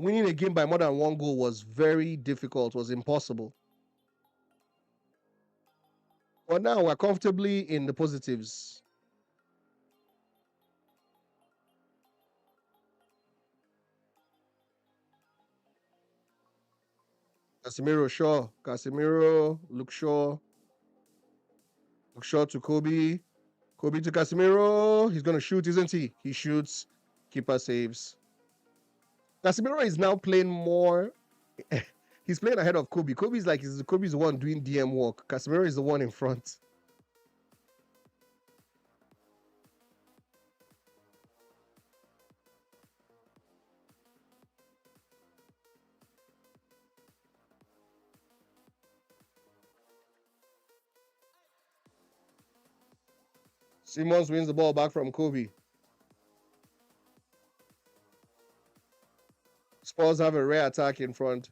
Winning a game by more than 1 goal was very difficult, was impossible. But now we're comfortably in the positives. Casemiro, Shaw, Casemiro, Luke Shaw, Luke Shaw to Kobe, Kobe to Casemiro. He's gonna shoot, isn't he? He shoots. Keeper saves. Casemiro is now playing more. He's playing ahead of Kobe. Kobe's the one doing DM work. Casemiro is the one in front. Simmons wins the ball back from Kobe. Spurs have a rare attack in front.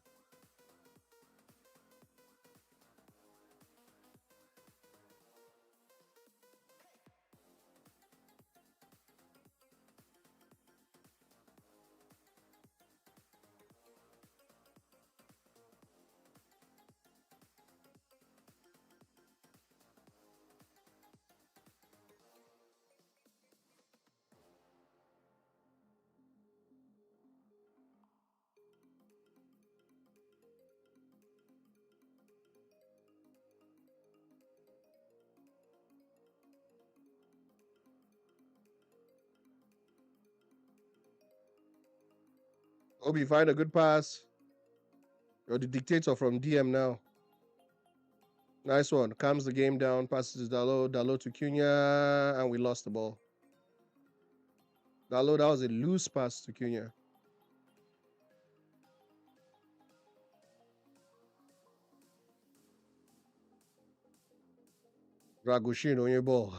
Kobe find a good pass. You're the dictator from DM now. Nice one. Calms the game down. Passes to Dalo. Dalo to Cunha. And we lost the ball. Dalo, that was a loose pass to Cunha. Dragushin on your ball.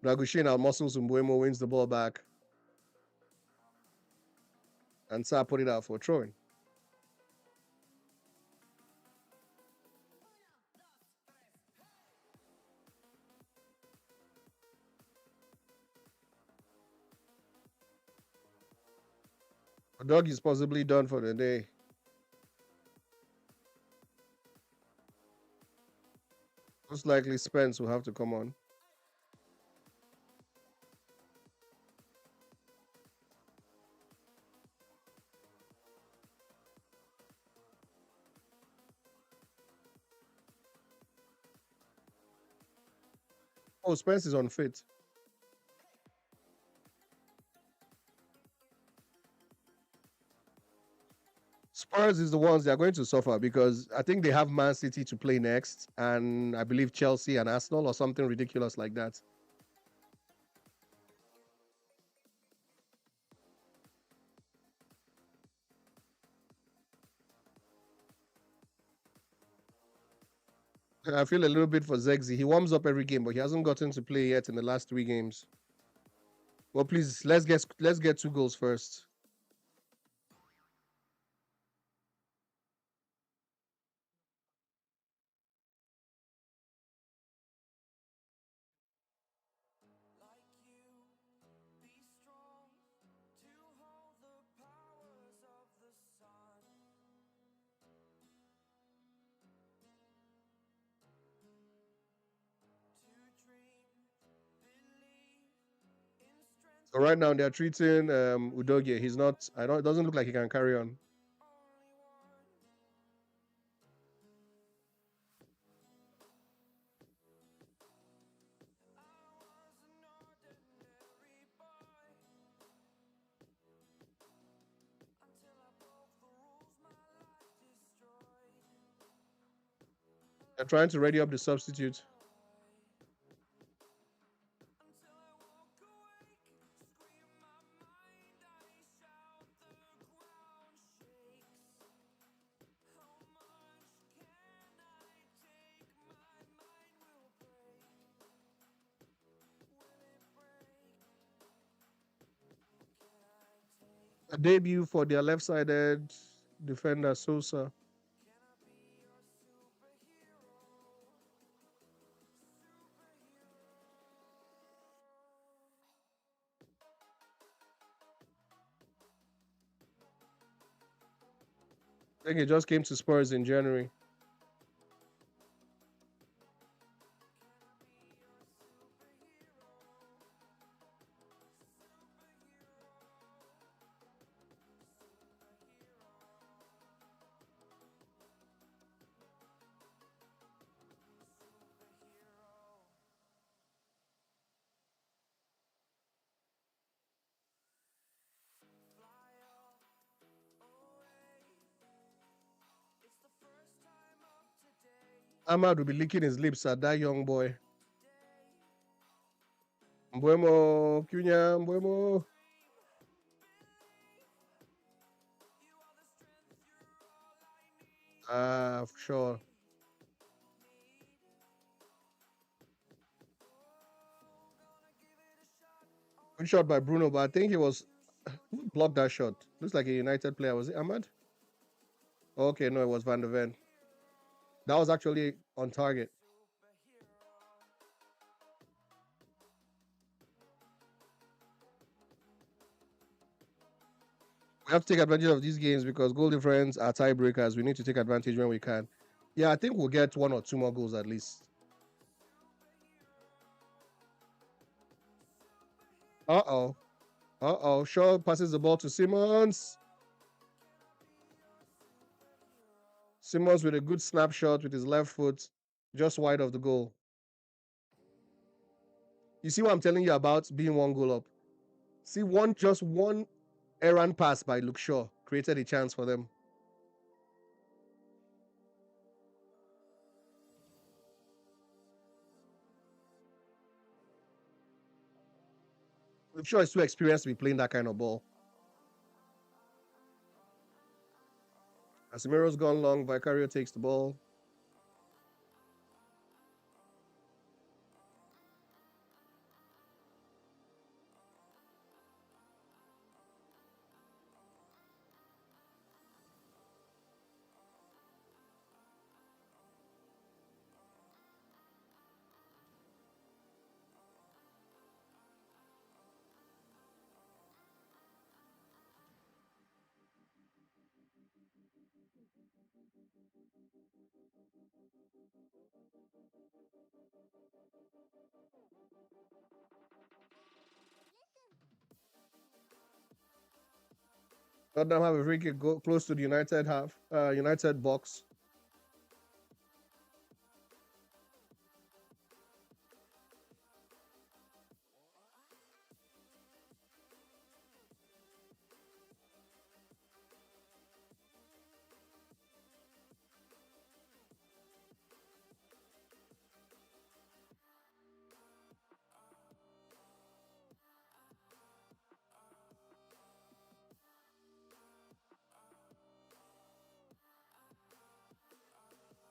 Dragushin out muscles Mbuemo wins the ball back. And Sa put it out for throwing. A dog is possibly done for the day. Most likely Spence will have to come on. Oh, Spence is unfit. Spurs is the ones they are going to suffer because I think they have Man City to play next, and I believe Chelsea and Arsenal or something ridiculous like that. I feel a little bit for Zegzi. He warms up every game, but he hasn't gotten to play yet in the last 3 games. Well, please let's get 2 goals first. Like you, be strong to hold the powers of the sun. To dream, believe in strength So right now they're treating Udogie. He's not. I don't. It doesn't look like he can carry on. only one. I was an ordinary boy until I broke the rules my life destroyed. They're trying to ready up the substitute. Until I woke awake, scream my mind, I shout, the ground shakes. How much can I take? My mind will break. Will it break? Can I take? A debut for their left-sided defender Sosa. Can I be your superhero? I think he just came to Spurs in January. Fly off away. It's the first time of today. Ahmad will be licking his lips at that young boy. Day. Mbuemo, Cunha, Mbuemo. You are the strength, you're all I need. Ah, for sure. Good shot by Bruno, but I think he was who blocked that shot. Looks like a United player. Was it Ahmad? Okay, no, it was Van der Ven. That was actually on target. We have to take advantage of these games because goal difference are tiebreakers. We need to take advantage when we can. Yeah, I think we'll get 1 or 2 more goals at least. Uh oh. Uh oh. Shaw passes the ball to Simmons. Simmons with a good snapshot with his left foot, just wide of the goal. You see what I'm telling you about being 1 goal up? See, just one errant pass by Luke Shaw created a chance for them. Luke Shaw is too experienced to be playing that kind of ball. Casemiro's gone long. Vicario takes the ball. Tottenham have a free kick go close to the United half, United box.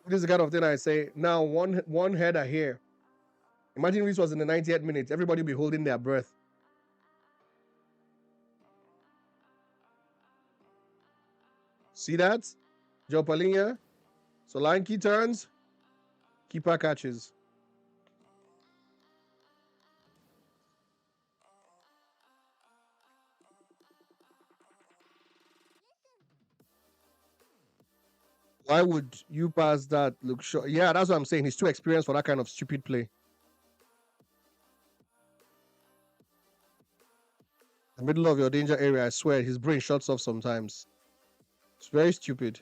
This is the kind of thing I say. Now, one header here. Imagine if this was in the 90th minute. Everybody would be holding their breath. See that? Joe Palinha. Solanke turns. Keeper catches. Why would you pass that? Look short. Yeah, that's what I'm saying. He's too experienced for that kind of stupid play. The middle of your danger area, I swear, his brain shuts off sometimes. It's very stupid.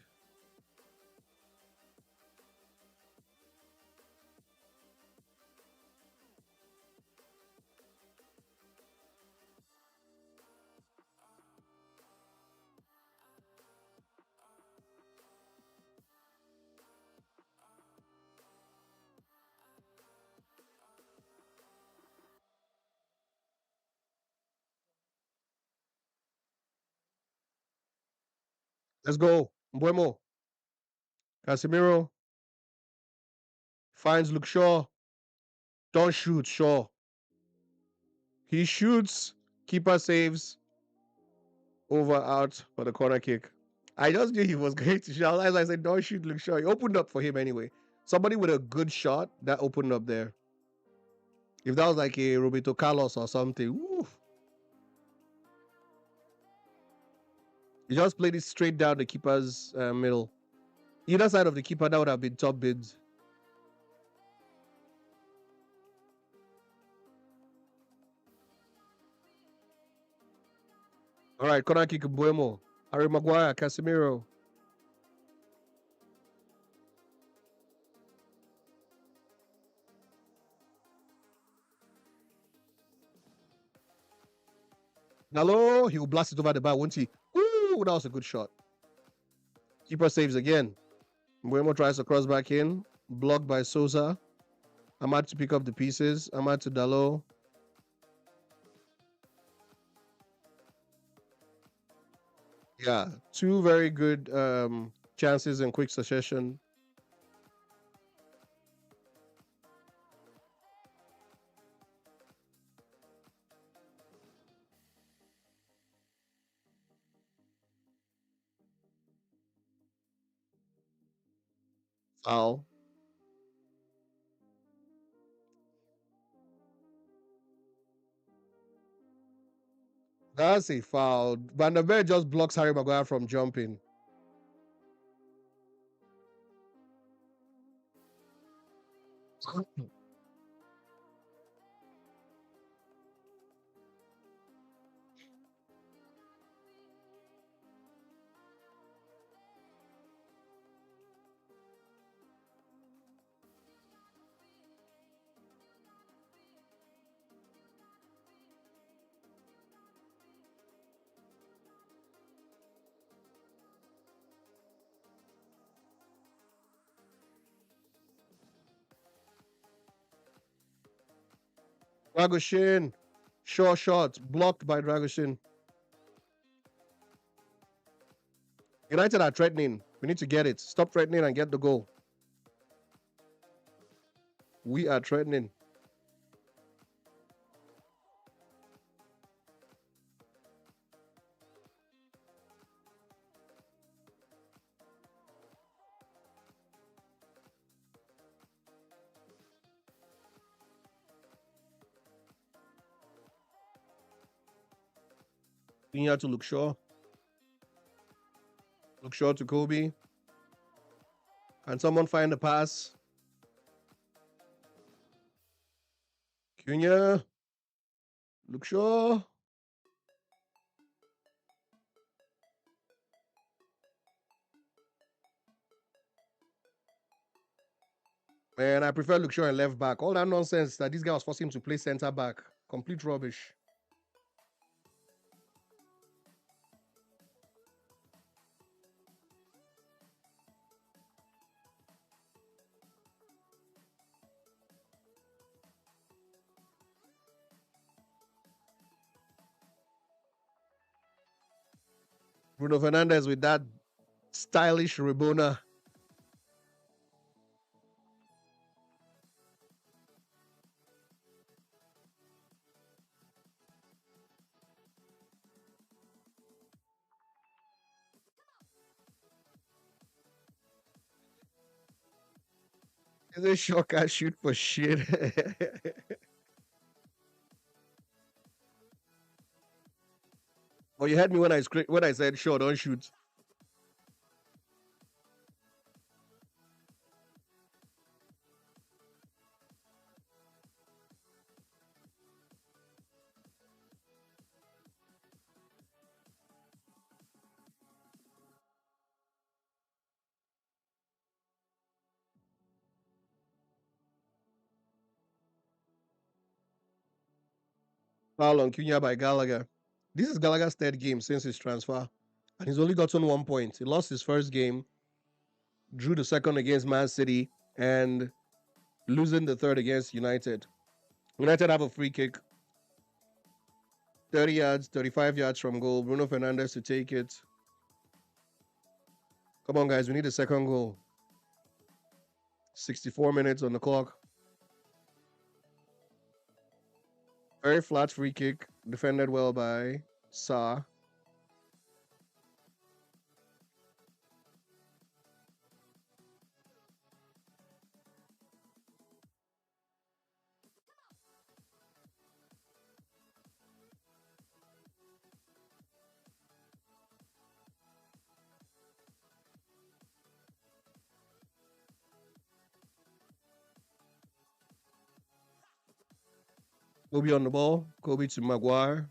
Let's go. Mbuemo. Casemiro finds Luke Shaw. Don't shoot, Shaw. He shoots. Keeper saves. Over out for the corner kick. I just knew he was going to shout. As I said, don't shoot Luke Shaw. He opened up for him anyway. Somebody with a good shot that opened up there. If that was like a Roberto Carlos or something, woo, he just played it straight down the keeper's middle. Either side of the keeper, that would have been top bids. All right, corner kick, Buemo. Harry Maguire, Casemiro. Nalo, he will blast it over the bar, won't he? Ooh, that was a good shot. Keeper saves again. Buemo tries to cross back in, blocked by Sosa. Ahmad to pick up the pieces. Ahmad to Dalo. Yeah, two very good chances in quick succession. Foul. That's a foul. Van der Beek just blocks Harry Maguire from jumping. Dragoshin. Short shot. Blocked by Dragoshin. United are threatening. We need to get it. Stop threatening and get the goal. We are threatening. Linya to Luke Shaw. Luke Shaw to Kobe. Can someone find the pass? Cunha. Luke Shaw. Man, I prefer Luke Shaw and left back. All that nonsense that this guy was forcing him to play centre back. Complete rubbish. Bruno Fernandes with that stylish Rabona. Is a shock I shoot for shit. Well, you heard me when I said sure, don't shoot. Foul on Cunha by Gallagher. This is Gallagher's third game since his transfer, and he's only gotten 1 point. He lost his first game, drew the second against Man City, and losing the third against United. United have a free kick, 30 yards, 35 yards from goal. Bruno Fernandes to take it. Come on, guys, we need a second goal. 64 minutes on the clock. Very flat free kick, defended well by Sa. Kobe on the ball. Kobe to Maguire.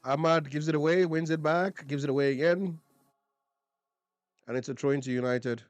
Ahmad gives it away, wins it back, gives it away again. And it's a throw into United.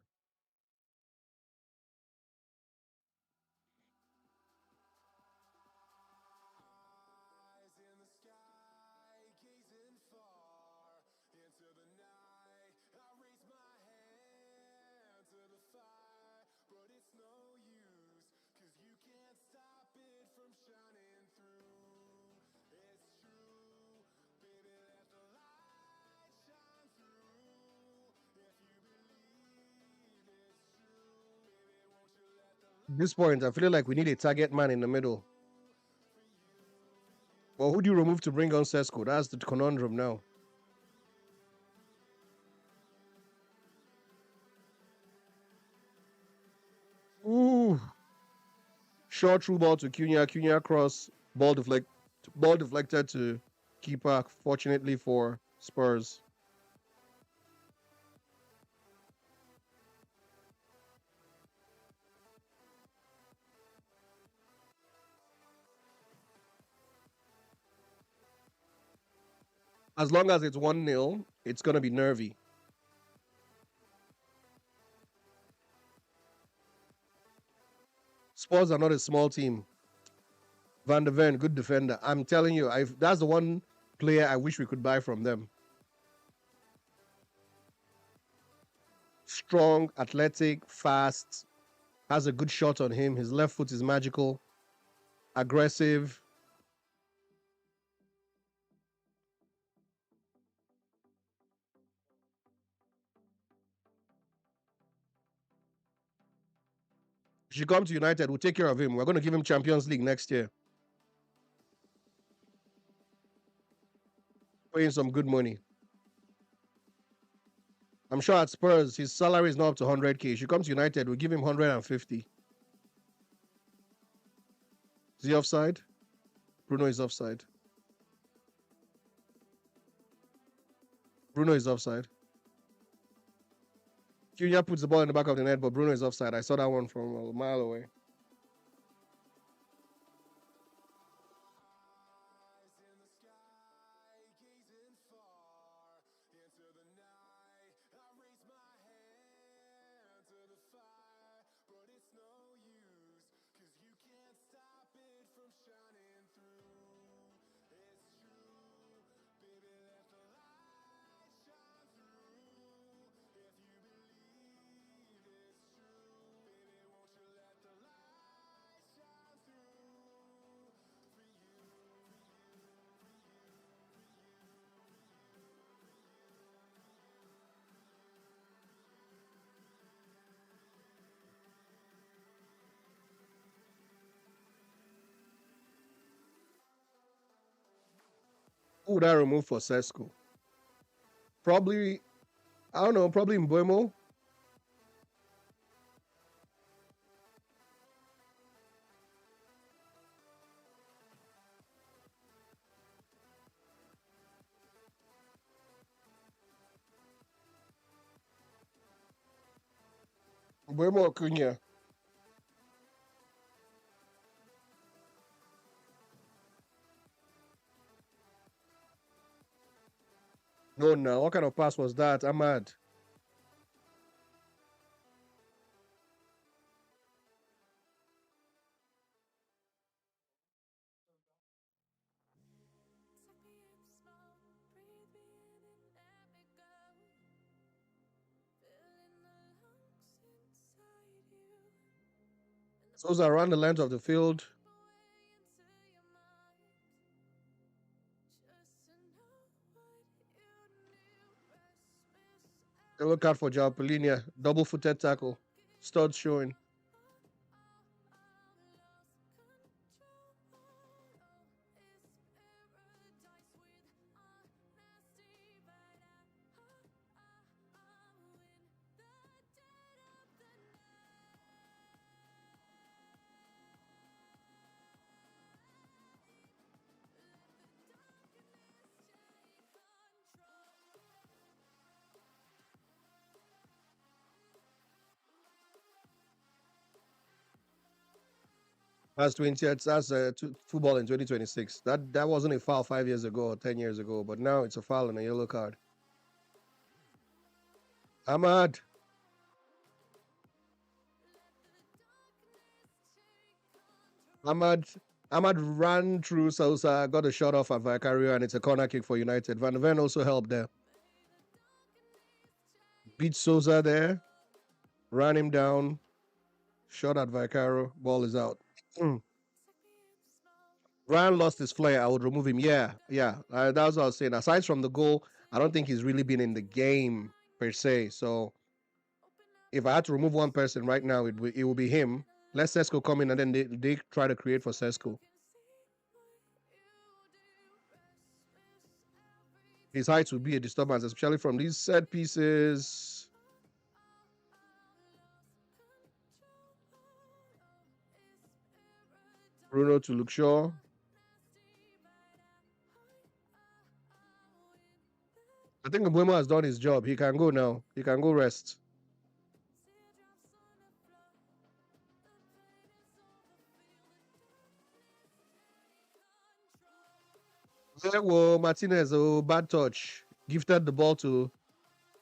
At this point, I feel like we need a target man in the middle. Well, who do you remove to bring on Sesko? That's the conundrum now. Ooh. Short through ball to Cunha. Cunha cross. Ball deflected to keeper, fortunately for Spurs. As long as it's 1-0, it's going to be nervy. Spurs are not a small team. Van der Ven, good defender. I'm telling you, that's the one player I wish we could buy from them. Strong, athletic, fast, has a good shot on him. His left foot is magical, aggressive. If you come to United, we'll take care of him. We're going to give him Champions League next year. Paying some good money. I'm sure at Spurs, his salary is not up to 100K. If you come to United, we'll give him 150. Is he offside? Bruno is offside. Bruno is offside. Cunha puts the ball in the back of the net, but Bruno is offside. I saw that one from a mile away. Who would I remove for Sesko? Probably, I don't know, probably Mbuemo. Mbuemo or Cunha. No, no. What kind of pass was that? Ahmad. Those are around the length of the field. Yellow card for Joao Polinia. Double-footed tackle. Stud showing. That's 20. That's football in 2026. That wasn't a foul 5 years ago or 10 years ago, but now it's a foul and a yellow card. Ahmad. Ahmad. Ahmad ran through Sousa, got a shot off at Vicario, and it's a corner kick for United. Van Ven also helped there. Beat Sousa there. Ran him down. Shot at Vicario. Ball is out. Ryan lost his flair. I would remove him. Yeah, yeah. That's what I was saying. Aside from the goal, I don't think he's really been in the game per se. So if I had to remove one person right now, it would be him. Let Sesko come in and then they try to create for Sesko. His height would be a disturbance, especially from these set pieces. Bruno to Luke Shaw. I think Mbuemo has done his job. He can go now. He can go rest. Well, Martinez, bad touch. Gifted the ball to,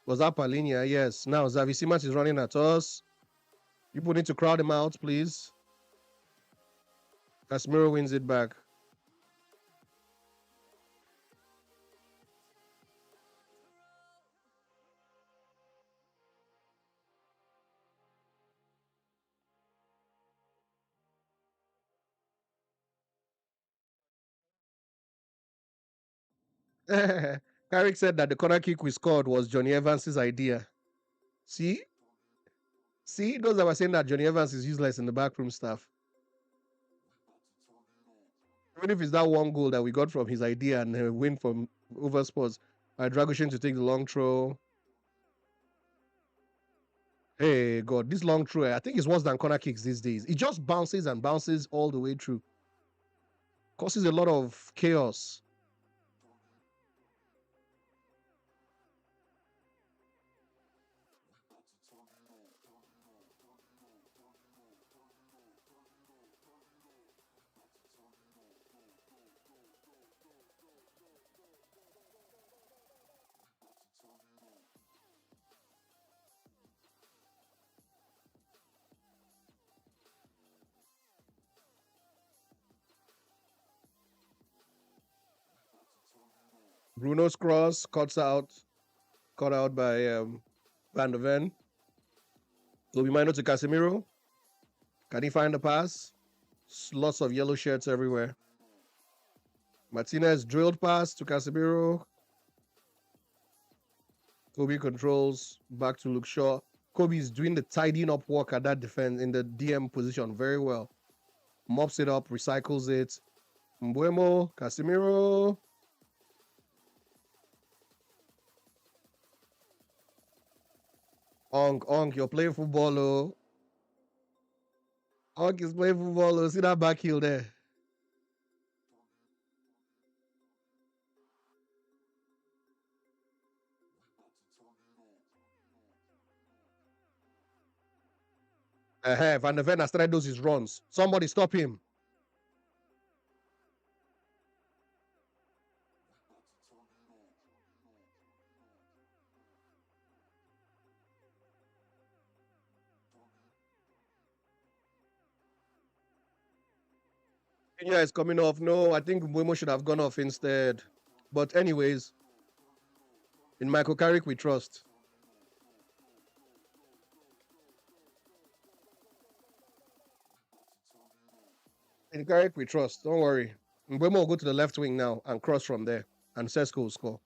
was that Palinia? Yes. Now Xavi Simons is running at us. People need to crowd him out, please. Casemiro wins it back. Carrick said that the corner kick we scored was Johnny Evans' idea. See? See? Those that were saying that Johnny Evans is useless in the backroom stuff. Even if it's that one goal that we got from his idea and a win from over Spurs, Dragoshin to take the long throw. Hey, God, this long throw, I think it's worse than corner kicks these days. It just bounces and bounces all the way through. Causes a lot of chaos. Bruno's cross caught out by Van der Ven. Kobe Mino to Casemiro. Can he find the pass? Lots of yellow shirts everywhere. Martinez drilled pass to Casemiro. Kobe controls back to Luke Shaw. Kobe is doing the tidying up work at that defense in the DM position very well. Mops it up, recycles it. Mbuemo, Casemiro. Onk, you're playing football, oh. Onk is playing football, oh. See that back heel there. Van der Ven has started those his runs. Somebody stop him. Yeah, it's coming off. No, I think Mbuemo should have gone off instead. But anyways, in Michael Carrick we trust. In Carrick we trust. Don't worry. Mbuemo will go to the left wing now and cross from there. And Sesko will score.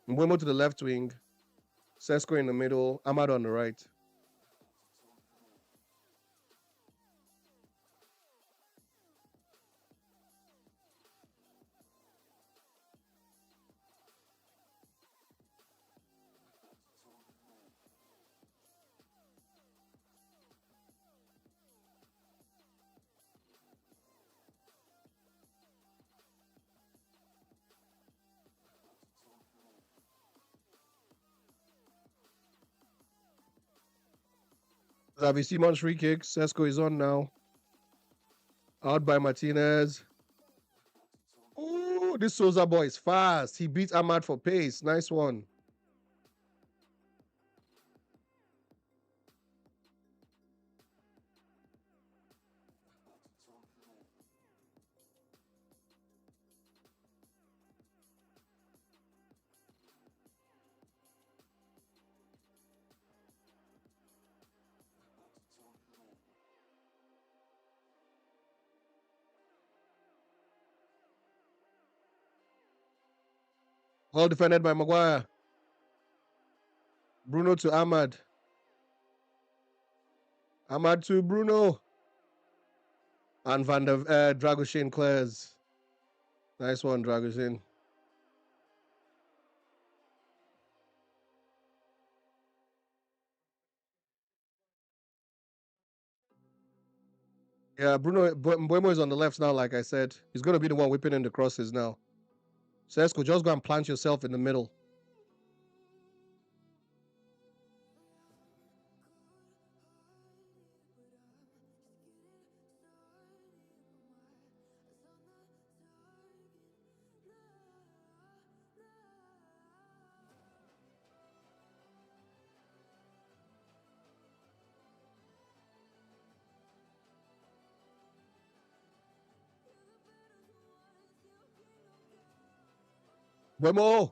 Mbuemo to the left wing. Sesko in the middle. Ahmad on the right. Xavi Simon's free kick. Sesko is on now. Out by Martinez. Oh, this Souza boy is fast. He beat Ahmad for pace. Nice one. Well defended by Maguire. Bruno to Ahmad. Ahmad to Bruno. And Dragoshin clears. Nice one, Dragoshin. Yeah, Mbuemo is on the left now, like I said. He's going to be the one whipping in the crosses now. Sesko, just go and plant yourself in the middle. Mbuemo!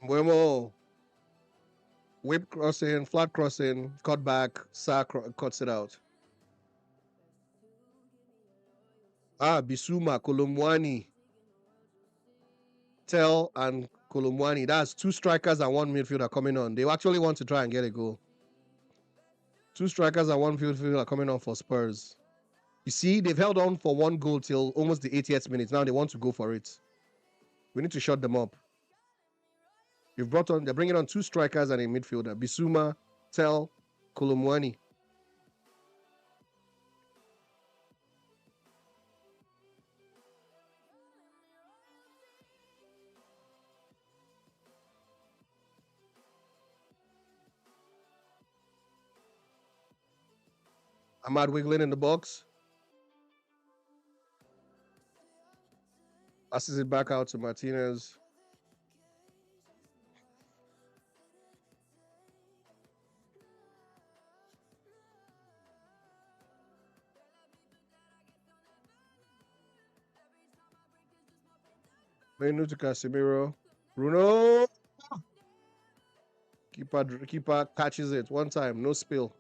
Mbuemo! Whip crossing, flat crossing, cut back, Sa cuts it out. Bisuma, Kolomwani, Tel, and Kolomwani. That's two strikers and one midfielder coming on. They actually want to try and get a goal. Two strikers and one midfielder coming on for Spurs. You see, they've held on for one goal till almost the 80th minute. Now they want to go for it. We need to shut them up. They're bringing on two strikers and a midfielder. Bisuma, Tel, Kolomwani. Ahmad wiggling in the box. Passes it back out to Martinez. Menu to Casemiro. Bruno. Keeper catches it one time, no spill.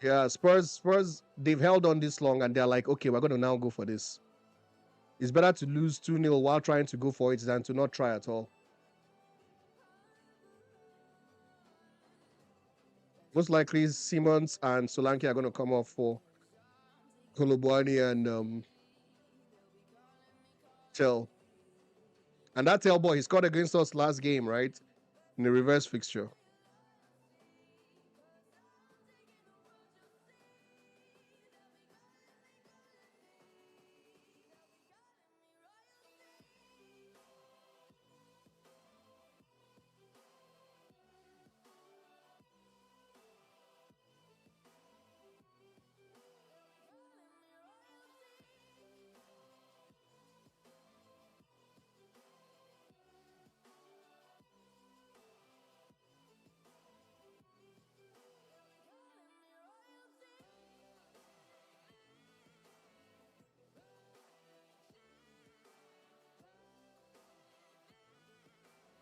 Yeah, Spurs, they've held on this long and they're like, okay, we're going to now go for this. It's better to lose 2-0 while trying to go for it than to not try at all. Most likely, Simmons and Solanke are going to come off for Kolobuani and Tell. And that Tell boy, he scored against us last game, right? In the reverse fixture.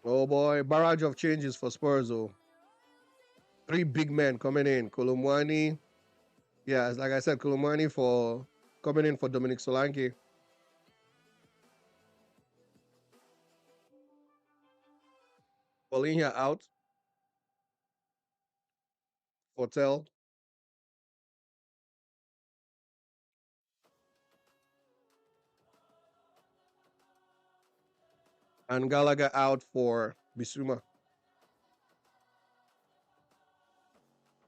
Oh boy, barrage of changes for Spurs. Oh, 3 big men coming in. Kolomwani. Yeah, like I said, Kolomwani for coming in for Dominic Solanke. Paulinho out for Tell. And Gallagher out for Bisuma.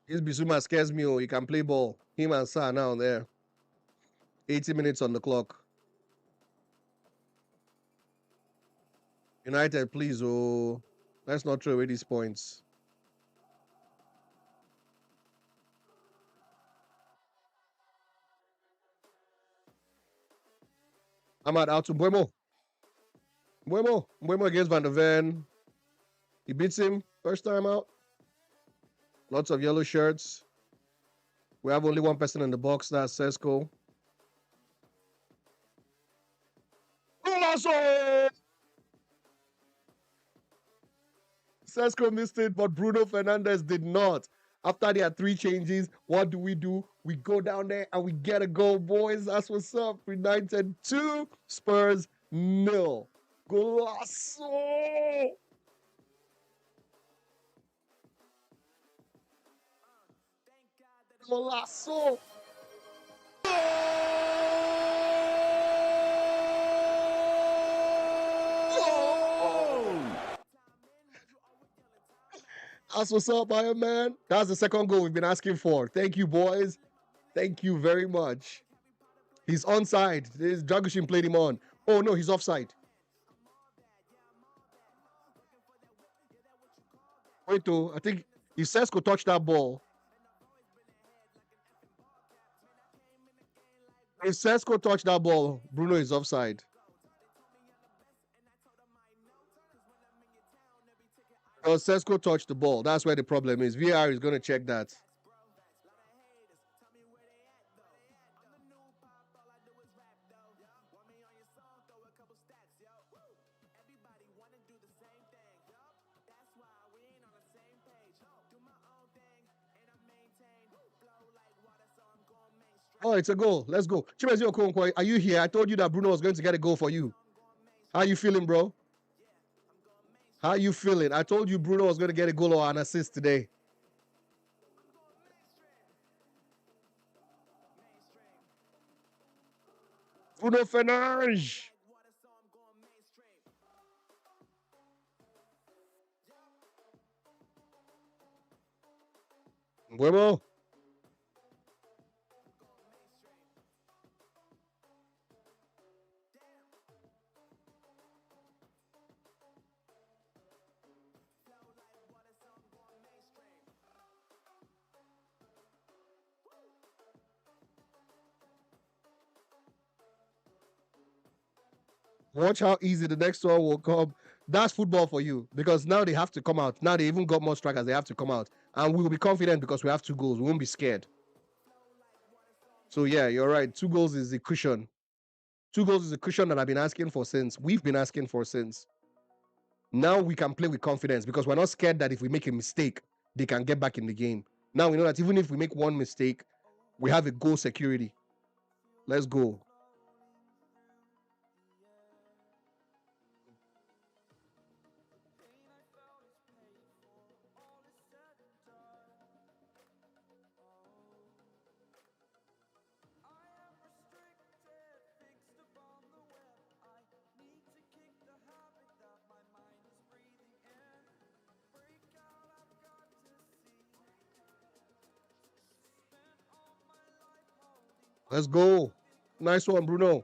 This Bisuma scares me. Oh, he can play ball. Him and Sa now there. 80 minutes on the clock. United, please. Oh, let's not throw away these points. Ahmad out to Buemo. Buemo against Van der Ven. He beats him first time out. Lots of yellow shirts. We have only one person in the box. That's Sesko. Golazo! Sesko missed it, but Bruno Fernandes did not. After there are 3 changes, what do? We go down there and we get a goal, boys. That's what's up. United 2, Spurs 0. Golazo! Golazo! That's what's up, Iron Man. That's the second goal we've been asking for. Thank you, boys. Thank you very much. He's onside. This Dragoshin played him on. Oh no, he's offside. Wait, though. I think if Sesko touched that ball, if Sesko touched that ball, Bruno is offside. Because Sesko touched the ball. That's where the problem is. VAR is going to check that. Oh, it's a goal. Let's go. Chimezi Okonkwo, are you here? I told you that Bruno was going to get a goal for you. How you feeling, bro? How you feeling? I told you Bruno was going to get a goal or an assist today. Bruno Fernandes. Buemo. Watch how easy the next one will come. That's football for you because now they have to come out. Now they even got more strikers. They have to come out, and we will be confident because we have 2 goals. We won't be scared. So yeah, you're right. 2 goals is the cushion. 2 goals is a cushion that I've been asking for since. We've been asking for since. Now we can play with confidence because we're not scared that if we make a mistake, they can get back in the game. Now we know that even if we make one mistake, we have a goal security. Let's go. Let's go. Nice one, Bruno.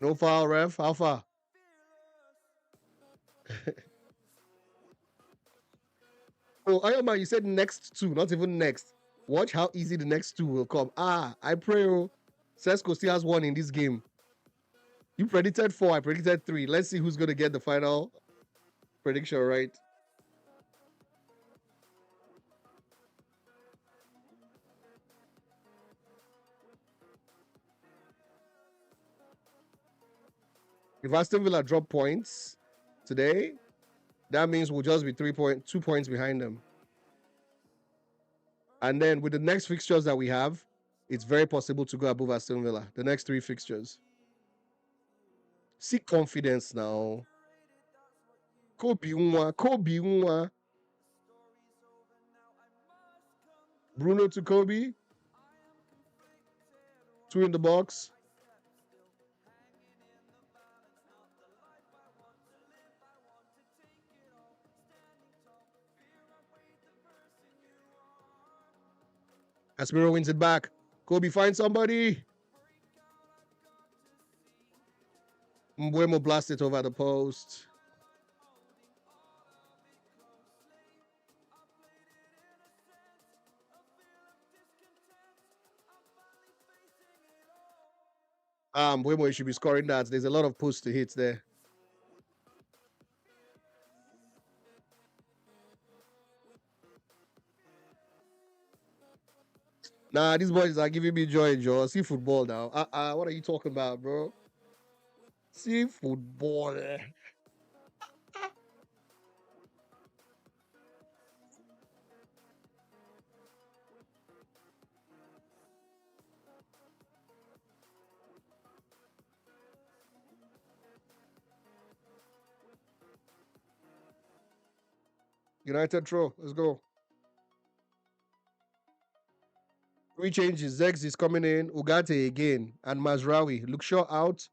No foul, ref. Alpha. Oh, Iron Man, you said next 2, not even next. Watch how easy the next 2 will come. I pray. Sesko still has 1 in this game. You predicted 4, I predicted 3. Let's see who's going to get the final prediction right. If Aston Villa drop points today, that means we'll just be 2 points behind them. And then with the next fixtures that we have, it's very possible to go above Aston Villa. The next 3 fixtures. See confidence now. Kobe Nwa. Bruno to Kobe. 2 in the box. Casemiro wins it back. Kobe finds somebody. Mbuemo blasts it over the post. Mbuemo should be scoring that. There's a lot of posts to hit there. Nah, these boys are giving me joy, Joe. See football now. What are you talking about, bro? See football. United throw. Let's go. 3 changes. Zex is coming in. Ugarte again. And Mazraoui. Look Shaw out.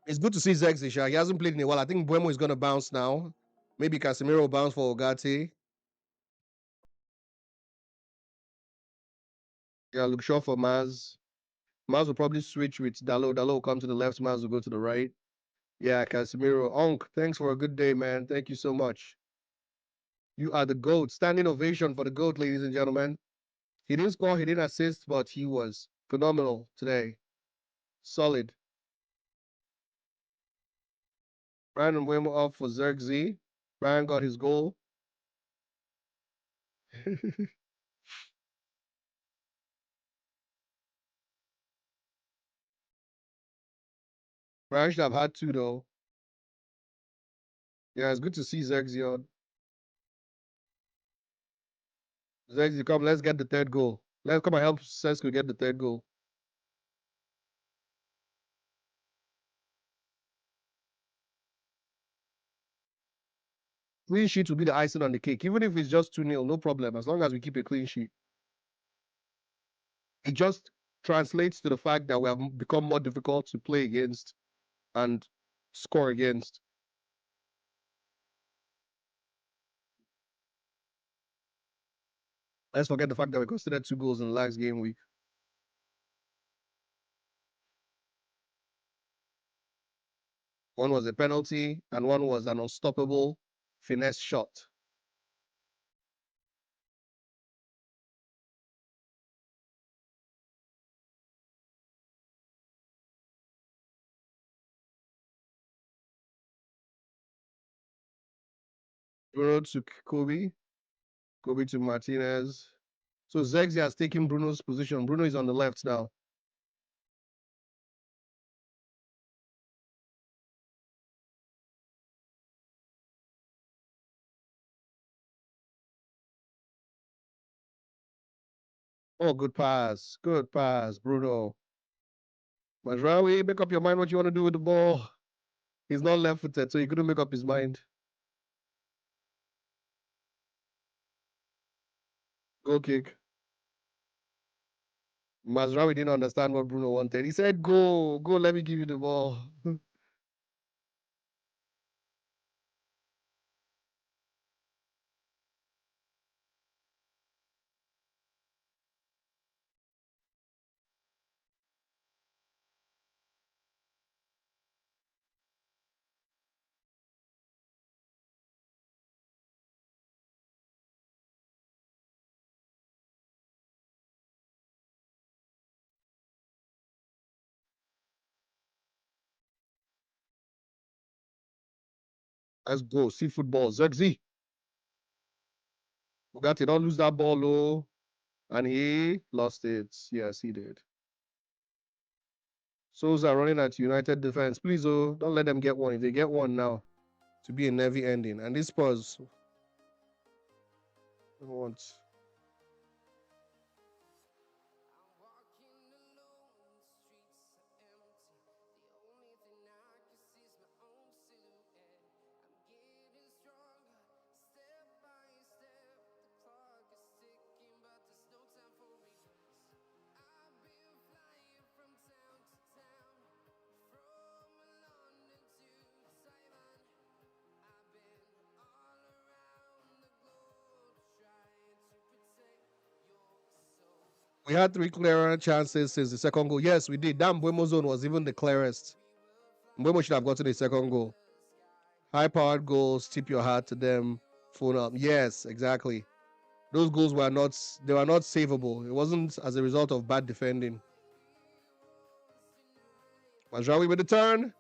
It's good to see Zex. He hasn't played in a while. I think Buemo is going to bounce now. Maybe Casemiro will bounce for Ugarte. Yeah, look Shaw for Maz. Maz will probably switch with Dalo. Dalo will come to the left. Maz will go to the right. Yeah, Casemiro. Onk, thanks for a good day, man. Thank you so much. You are the GOAT. Standing ovation for the GOAT, ladies and gentlemen. He didn't score, he didn't assist, but he was phenomenal today. Solid. Brandon Wemo off for Zergzi. Brian got his goal. Brian should have had 2 though. Yeah, it's good to see Zergzi on. Zergzi, come, let's get the 3rd goal. Let's come and help Sesko get the 3rd goal. Clean sheet will be the icing on the cake. Even if it's just 2-0, no problem, as long as we keep a clean sheet. It just translates to the fact that we have become more difficult to play against and score against. Let's forget the fact that we considered 2 goals in the last game week. One was a penalty, and one was an unstoppable finesse shot. Bruno to Kobe. Kobe to Martinez. So Zexi has taken Bruno's position. Bruno is on the left now. Oh, good pass. Good pass, Bruno. Majrawi, make up your mind what you want to do with the ball. He's not left footed, so he couldn't make up his mind. Goal kick. Mazraoui didn't understand what Bruno wanted. He said, go, go, let me give you the ball. Let's go. See football. Zexi. Bugatti, don't lose that ball, oh. And he lost it. Yes, he did. Souls are running at United defense. Please, oh, don't let them get one. If they get one now, to be a heavy ending. And this Spurs don't want. We had three clearer chances since the second goal. Yes, we did. That Mbemo zone was even the clearest. Mbemo should have gotten the second goal. High powered goals, tip your hat to them, phone up. Yes, exactly. Those goals were not they were not savable. It wasn't as a result of bad defending. Majrawi with the turn.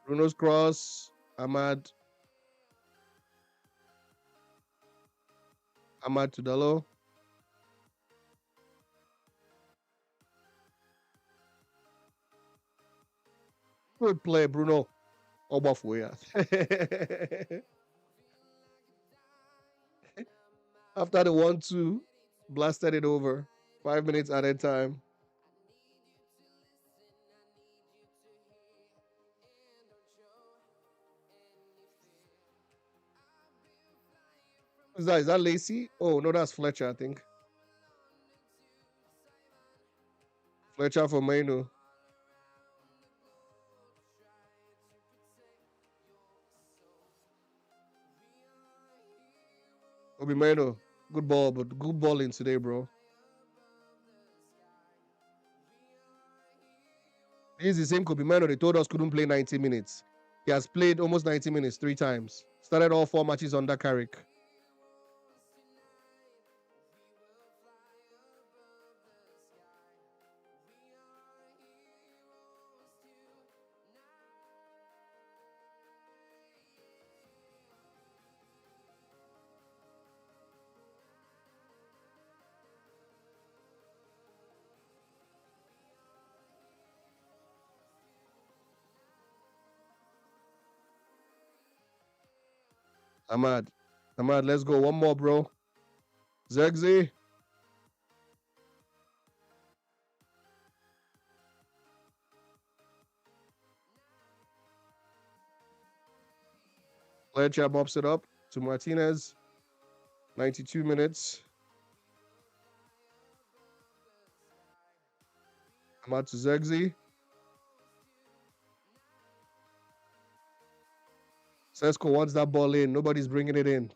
Bruno's cross. Ahmad Tudalo. Good play, Bruno. Obafuya. After the 1-2, blasted it over. 5 minutes added time. Who's that? Is that Lacey? Oh, no, that's Fletcher, I think. Fletcher for Mainu. Obi Mainu. Good ball, but good balling today, bro. This is the same Kobe Mano they told us couldn't play 90 minutes. He has played almost 90 minutes 3 times. Started all 4 matches under Carrick. Ahmad. Ahmad, let's go. One more, bro. Zegzi. Fletcher mops it up to Martinez. 92 minutes. Ahmad to Zegzi. Sesko wants that ball in. Nobody's bringing it in.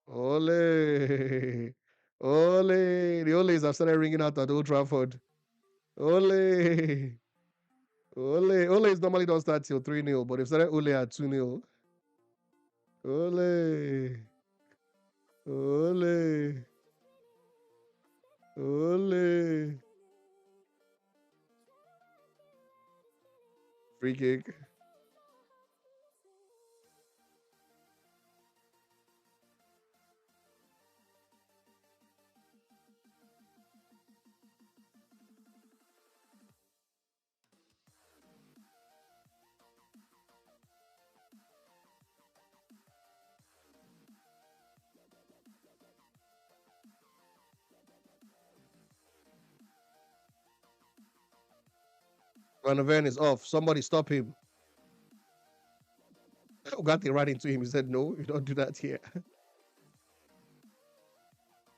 Ole. Ole. The Ole's have started ringing out at Old Trafford. Ole. Ole is normally don't start till 3-0, but if started Ole at 2-0. Ole. Ole. Ole. Free kick. Van der Ven is off. Somebody stop him. Ugarte ran into him. He said, "No, you don't do that here." This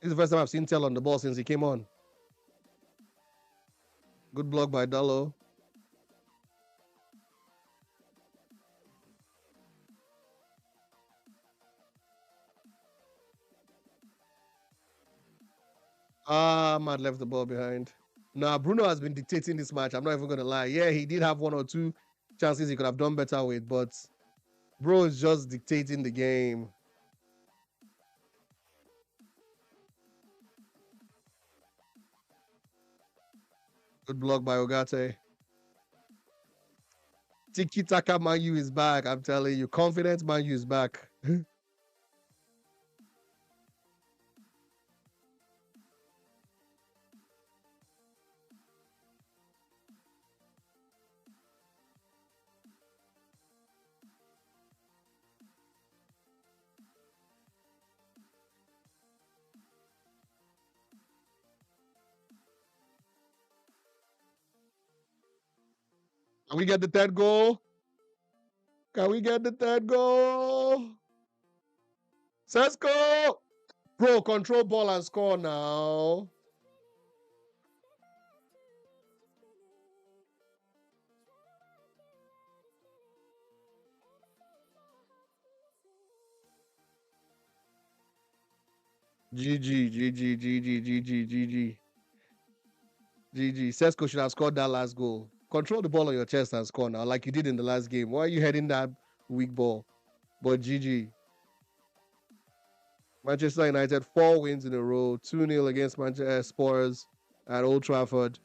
is the first time I've seen Tell on the ball since he came on. Good block by Dallo. Ahmad left the ball behind. Nah, Bruno has been dictating this match. I'm not even gonna lie. Yeah, he did have one or two chances he could have done better with, but bro is just dictating the game. Good block by Ogate. Tiki Taka Manu is back. I'm telling you, confident Manu is back. Can we get the third goal? Can we get the third goal? Sesko! Bro, control ball and score now. GG, GG, GG, GG, GG. GG. Sesko should have scored that last goal. Control the ball on your chest and score now, like you did in the last game. Why are you heading that weak ball? But GG. Manchester United, 4 wins in a row, 2-0 against Manchester Spurs at Old Trafford.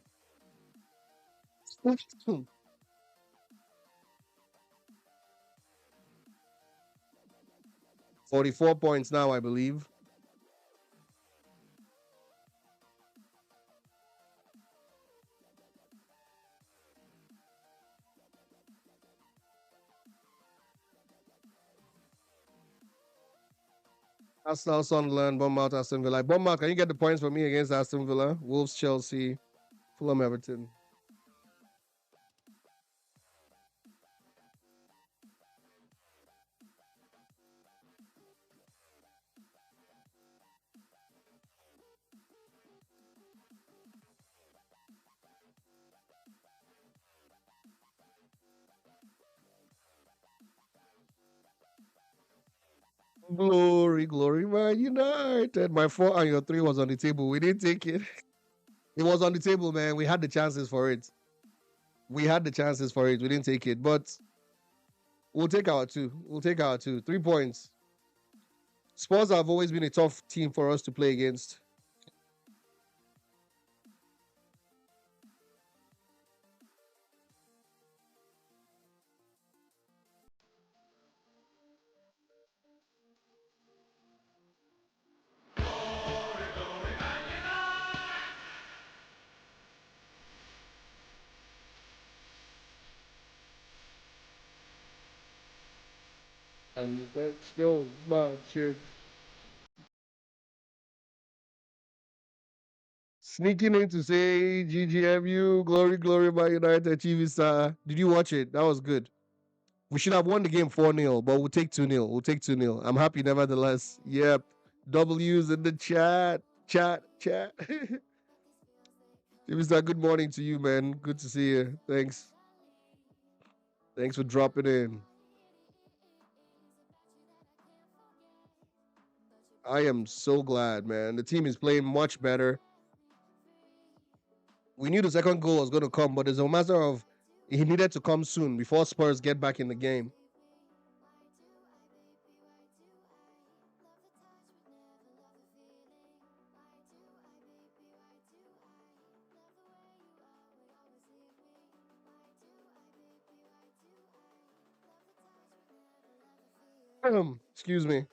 44 points now, I believe. Arsenal, Sunderland, Bournemouth, Aston Villa. Bournemouth, can you get the points for me against Aston Villa? Wolves, Chelsea, Fulham, Everton. Glory, glory, man. United. My 4 and your 3 was on the table. We didn't take it. It was on the table, man. We had the chances for it. We had the chances for it. We didn't take it. But we'll take our 2. We'll take our 2. 3 points. Spurs have always been a tough team for us to play against. And let's go, Manchester. Sneaking in to say GGMU, glory, glory, my United TV star. Did you watch it? That was good. We should have won the game 4-0, but we'll take 2-0. We'll take 2-0. I'm happy nevertheless. Yep. W's in the chat. Chat, chat. TV star, good morning to you, man. Good to see you. Thanks. Thanks for dropping in. I am so glad, man. The team is playing much better. We knew the second goal was going to come, but it's a matter of He needed to come soon before Spurs get back in the game. Excuse me.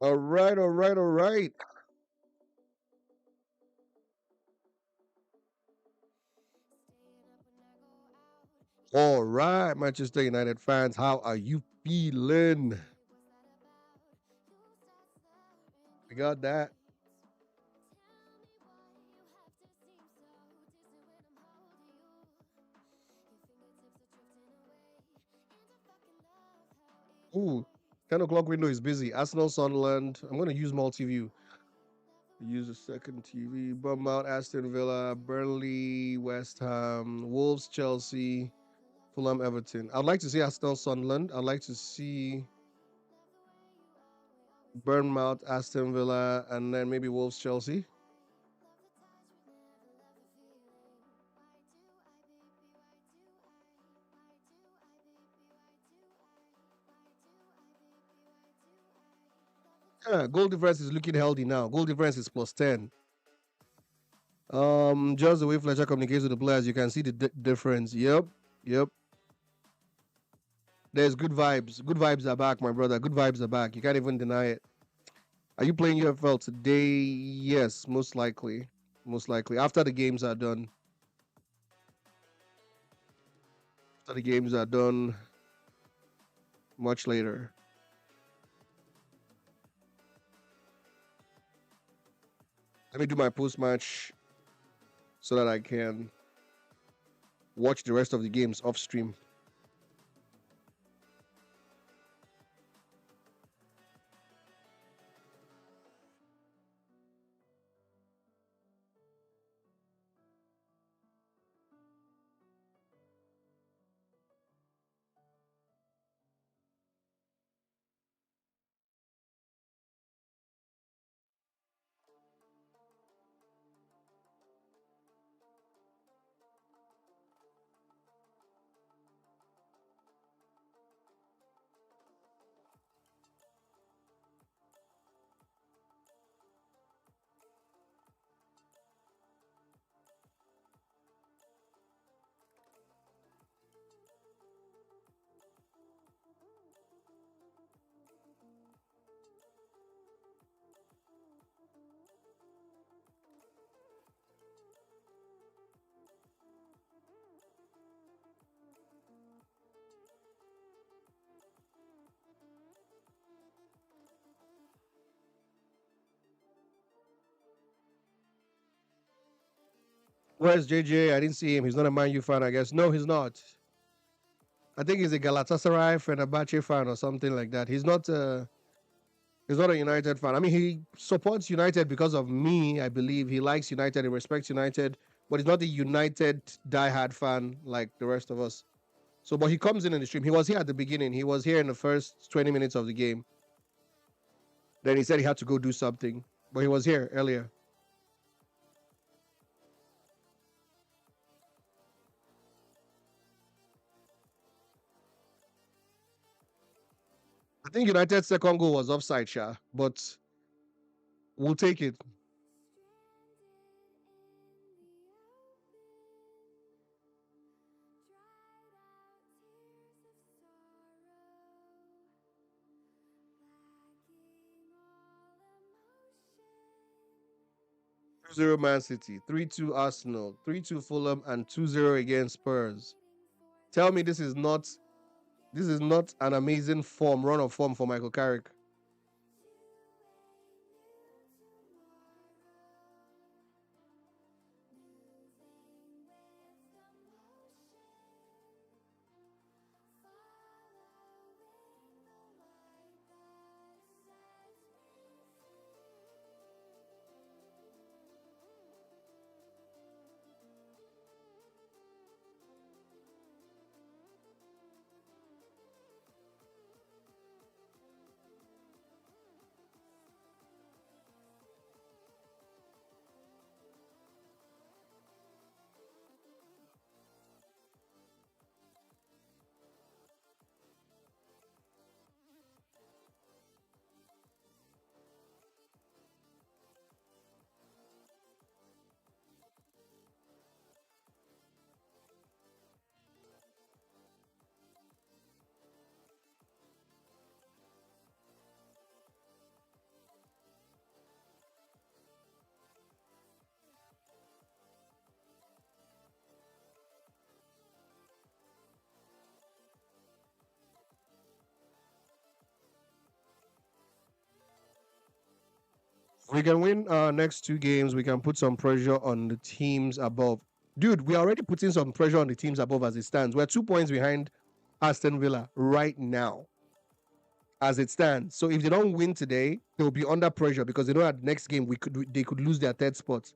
All right, all right, all right. All right, Manchester United fans, how are you feeling? We got that. Ooh, 10 o'clock window is busy. Arsenal, Sunderland. I'm going to use multi-view. Use a second TV. Bournemouth, Aston Villa, Burnley, West Ham, Wolves, Chelsea, Fulham, Everton. I'd like to see Arsenal, Sunderland. I'd like to see Bournemouth, Aston Villa, and then maybe Wolves, Chelsea. Yeah, goal difference is looking healthy now. Goal difference is plus 10. Just the way Fletcher communicates with the players, you can see the difference. Yep, yep. There's good vibes. Good vibes are back, my brother. Good vibes are back. You can't even deny it. Are you playing UFL today? Yes, most likely. Most likely. After the games are done. After the games are done, much later. Let me do my post match so that I can watch the rest of the games off stream. Where's JJ? I didn't see him. He's not a Man U fan, I guess. No, he's not. I think he's a Galatasaray Fenerbahce fan or something like that. He's not a United fan. I mean, he supports United because of me. I believe he likes United. He respects United, but he's not a United diehard fan like the rest of us. So, but he comes in the stream. He was here at the beginning. He was here in the first 20 minutes of the game. Then he said he had to go do something, but he was here earlier. I think United's second goal was offside, Sha, but we'll take it. 2-0 Man City, 3-2 Arsenal, 3-2 Fulham, and 2-0 against Spurs. Tell me this is not an amazing run of form for Michael Carrick. We can win our next two games. We can put some pressure on the teams above. Dude, we are already putting some pressure on the teams above as it stands. We're 2 points behind Aston Villa right now as it stands. So if they don't win today, they'll be under pressure because they know that next game they could lose their third spot.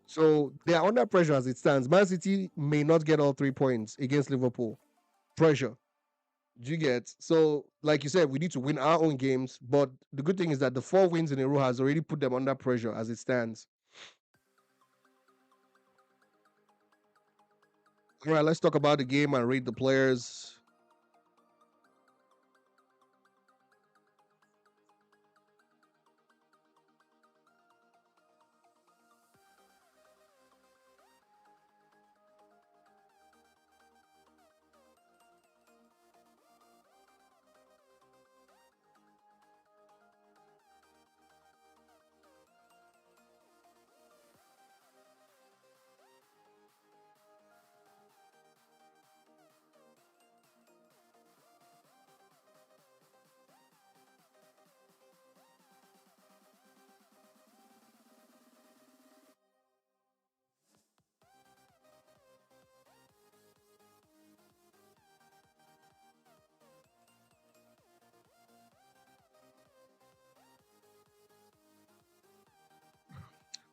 So they are under pressure as it stands. Man City may not get all 3 points against Liverpool. Pressure. Do you get? So, like you said, we need to win our own games. But the good thing is that the 4 wins in a row has already put them under pressure as it stands. All right, let's talk about the game and rate the players.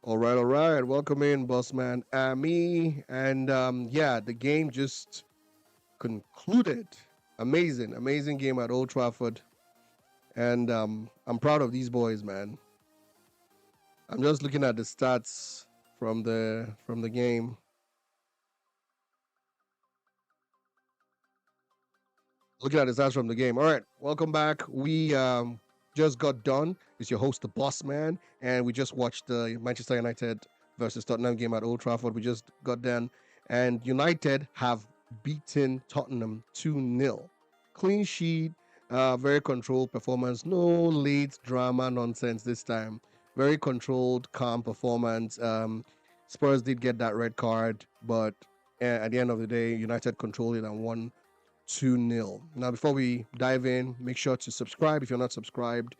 All right, all right. Welcome in, Bossman. Me. And yeah, the game just concluded. Amazing, amazing game at Old Trafford. And I'm proud of these boys, man. I'm just looking at the stats from the game. Looking at the stats from the game. All right, welcome back. We just got done. It's your host, the Boss Man, and we just watched the Manchester United versus Tottenham game at Old Trafford. We just got done, and United have beaten Tottenham 2-0. Clean sheet, very controlled performance. No late drama nonsense this time. Very controlled, calm performance. Spurs did get that red card, but at the end of the day, United controlled it and won 2-0. Now, before we dive in, make sure to subscribe if you're not subscribed.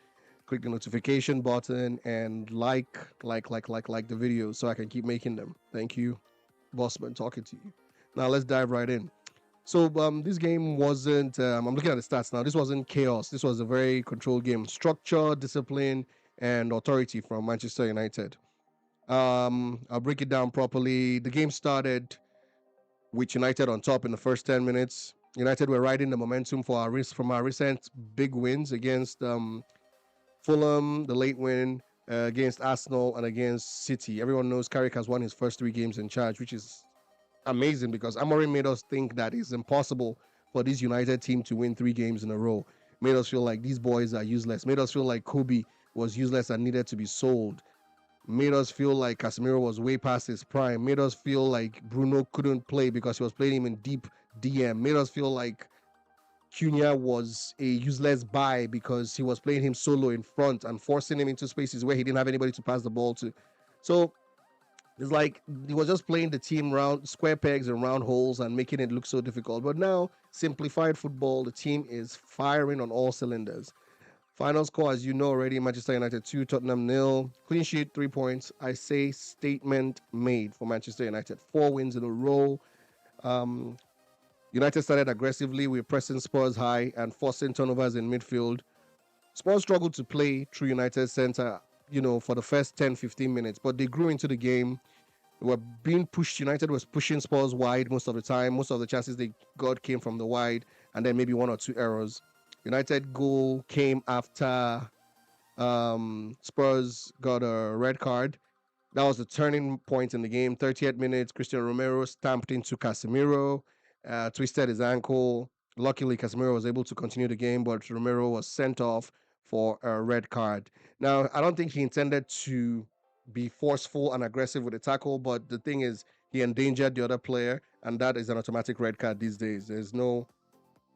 Click the notification button and like the video so I can keep making them. Thank you, Bossman, talking to you. Now, let's dive right in. So, this game wasn't, I'm looking at the stats now. This wasn't chaos. This was a very controlled game. Structure, discipline, and authority from Manchester United. I'll break it down properly. The game started with United on top in the first 10 minutes. United were riding the momentum from our recent big wins against Fulham, the late win against Arsenal, and against City. Everyone knows Carrick has won his first 3 games in charge, which is amazing because Amorim made us think that it's impossible for this United team to win 3 games in a row. Made us feel like these boys are useless. Made us feel like Kobe was useless and needed to be sold. Made us feel like Casemiro was way past his prime. Made us feel like Bruno couldn't play because he was playing him in deep DM. Made us feel like Cunha was a useless buy because he was playing him solo in front and forcing him into spaces where he didn't have anybody to pass the ball to. So it's like he was just playing the team round square pegs and round holes and making it look so difficult. But now, simplified football, the team is firing on all cylinders. Final score, as you know already, Manchester United 2, Tottenham nil. Clean sheet, 3 points. I say statement made for Manchester United. 4 wins in a row. Um, United started aggressively with pressing Spurs high and forcing turnovers in midfield. Spurs struggled to play through United center, for the first 10, 15 minutes, but they grew into the game. They were being pushed. United was pushing Spurs wide most of the time. Most of the chances they got came from the wide, and then maybe one or two errors. United goal came after Spurs got a red card. That was the turning point in the game. 30th minute, Christian Romero stamped into Casemiro, twisted his ankle. Luckily, Casemiro was able to continue the game, but Romero was sent off for a red card. Now, I don't think he intended to be forceful and aggressive with the tackle, but the thing is, he endangered the other player, and that is an automatic red card these days.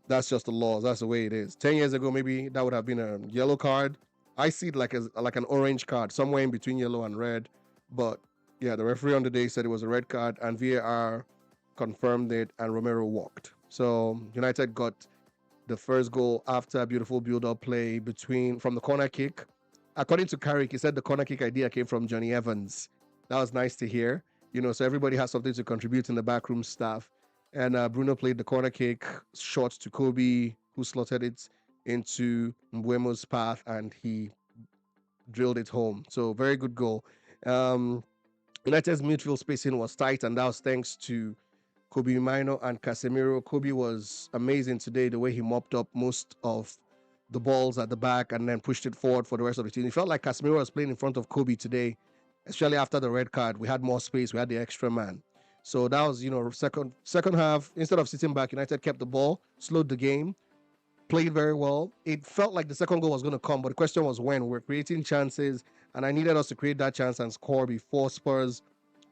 That's just the laws. That's the way it is. 10 years ago, maybe that would have been a yellow card. I see it like an orange card, somewhere in between yellow and red. But yeah, the referee on the day said it was a red card, and VAR confirmed it, and Romero walked. So United got the first goal after a beautiful build-up play between from the corner kick. According to Carrick, he said the corner kick idea came from Johnny Evans. That was nice to hear. So everybody has something to contribute in the backroom staff. And Bruno played the corner kick short to Kobe, who slotted it into Mbuemo's path, and he drilled it home. So very good goal. Um, United's midfield spacing was tight, and that was thanks to Kobe Mino and Casemiro. Kobe was amazing today, the way he mopped up most of the balls at the back and then pushed it forward for the rest of the team. It felt like Casemiro was playing in front of Kobe today, especially after the red card. We had more space, we had the extra man. So that was, second half. Instead of sitting back, United kept the ball, slowed the game, played very well. It felt like the second goal was going to come, but the question was when. We're creating chances, and I needed us to create that chance and score before Spurs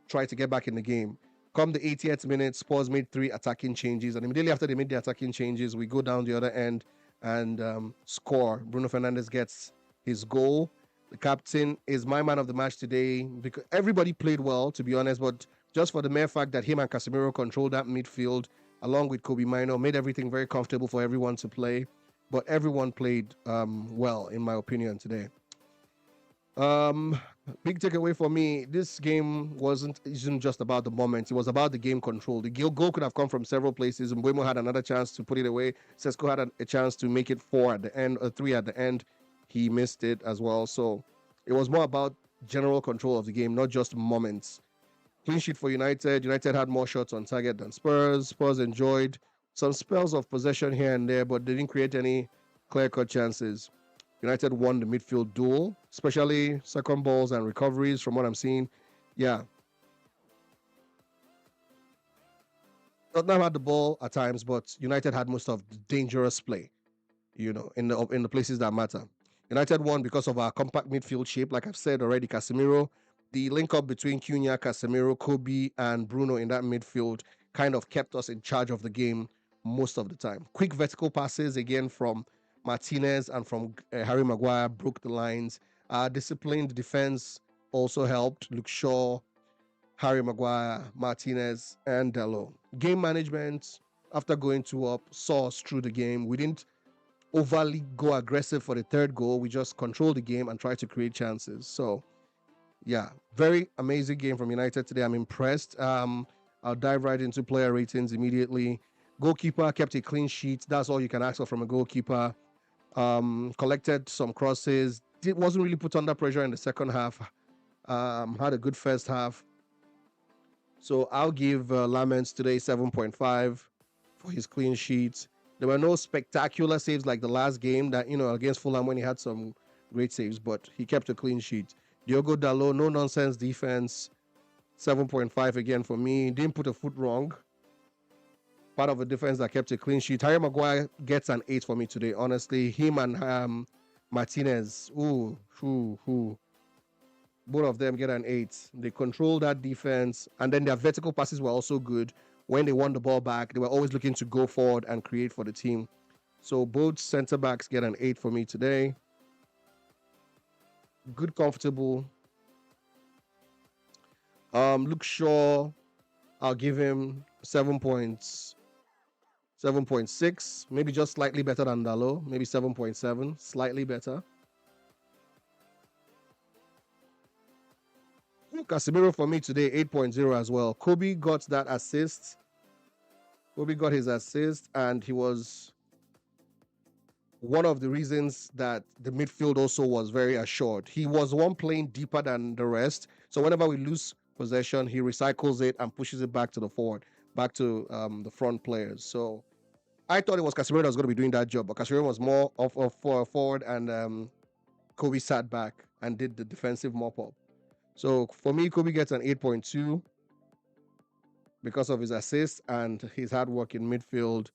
tried to get back in the game. Come the 80th minute, Spurs made 3 attacking changes, and immediately after they made the attacking changes, we go down the other end and score. Bruno Fernandes gets his goal. The captain is my man of the match today because everybody played well, to be honest, but just for the mere fact that him and Casemiro controlled that midfield, along with Kobe Mino, made everything very comfortable for everyone to play. But everyone played well, in my opinion, today. Um, Big takeaway for me: this game isn't just about the moment; it was about the game control. The goal could have come from several places. Mbuemo had another chance to put it away. Sesko had a chance to make it 4 at the end, or 3 at the end. He missed it as well. So it was more about general control of the game, not just moments. Clean sheet for United. United had more shots on target than Spurs. Spurs enjoyed some spells of possession here and there, but they didn't create any clear-cut chances. United won the midfield duel, especially second balls and recoveries. From what I'm seeing, yeah, Tottenham had the ball at times, but United had most of the dangerous play. In the places that matter. United won because of our compact midfield shape. Like I've said already, Casemiro, the link up between Cunha, Casemiro, Kobe, and Bruno in that midfield kind of kept us in charge of the game most of the time. Quick vertical passes again from Martinez and from Harry Maguire broke the lines. Disciplined defense also helped. Luke Shaw, Harry Maguire, Martinez, and Dello. Game management, after going 2 up, saw us through the game. We didn't overly go aggressive for the third goal. We just controlled the game and tried to create chances. So, yeah, very amazing game from United today. I'm impressed. I'll dive right into player ratings immediately. Goalkeeper kept a clean sheet. That's all you can ask for from a goalkeeper. Collected some crosses. Wasn't really put under pressure in the second half. Had a good first half. So I'll give Lamens today 7.5 for his clean sheets. There were no spectacular saves like the last game that, against Fulham when he had some great saves, but he kept a clean sheet. Diogo Dalot, no nonsense defense, 7.5 again for me. Didn't put a foot wrong. Part of a defense that kept a clean sheet. Harry Maguire gets an 8 for me today, honestly. Him and Martinez, both of them get an 8. They control that defense, and then their vertical passes were also good. When they won the ball back, they were always looking to go forward and create for the team. So both center backs get an 8 for me today. Good, comfortable. Luke Shaw, I'll give him 7.6, maybe just slightly better than Dalo, maybe 7.7, slightly better. Casemiro for me today, 8.0 as well. Kobe got that assist. Kobe got his assist, and he was one of the reasons that the midfield also was very assured. He was one playing deeper than the rest. So whenever we lose possession, he recycles it and pushes it back to the forward, back to the front players. So I thought it was Casemiro that was going to be doing that job, but Casemiro was more of forward, and Kobe sat back and did the defensive mop up. So for me, Kobe gets an 8.2 because of his assist and his hard work in midfield.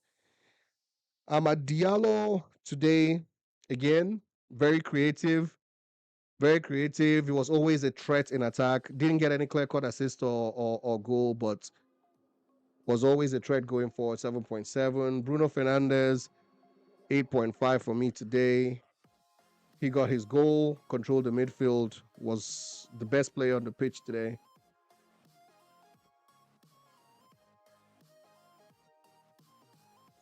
Amad Diallo today, again, very creative, very creative. He was always a threat in attack. Didn't get any clear cut assist or goal, but was always a threat going forward. 7.7. Bruno Fernandes, 8.5 for me today. He got his goal, controlled the midfield, was the best player on the pitch today.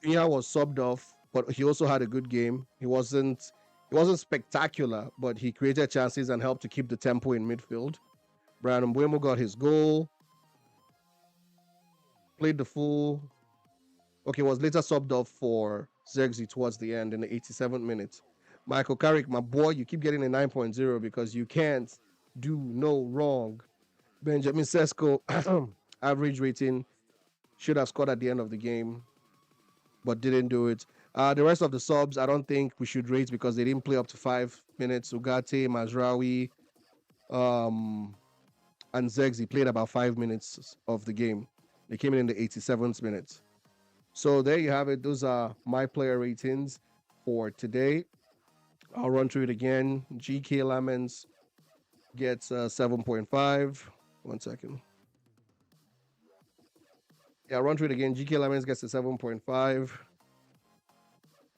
Cunha was subbed off, but he also had a good game. He wasn't spectacular, but he created chances and helped to keep the tempo in midfield. Brian Mbuemo got his goal, played the full. Okay, was later subbed off for Zirkzee towards the end in the 87th minute. Michael Carrick, my boy, you keep getting a 9.0 because you can't do no wrong. Benjamin Sesko, average rating, should have scored at the end of the game, but didn't do it. The rest of the subs, I don't think we should rate because they didn't play up to 5 minutes. Ugarte, Mazraoui, um, and Zirkzee played about 5 minutes of the game. They came in the 87th minute. So there you have it. Those are my player ratings for today. I'll run through it again. GK Lamens gets 7.5. 1 second. Yeah, I'll run through it again. GK Lamens gets a 7.5.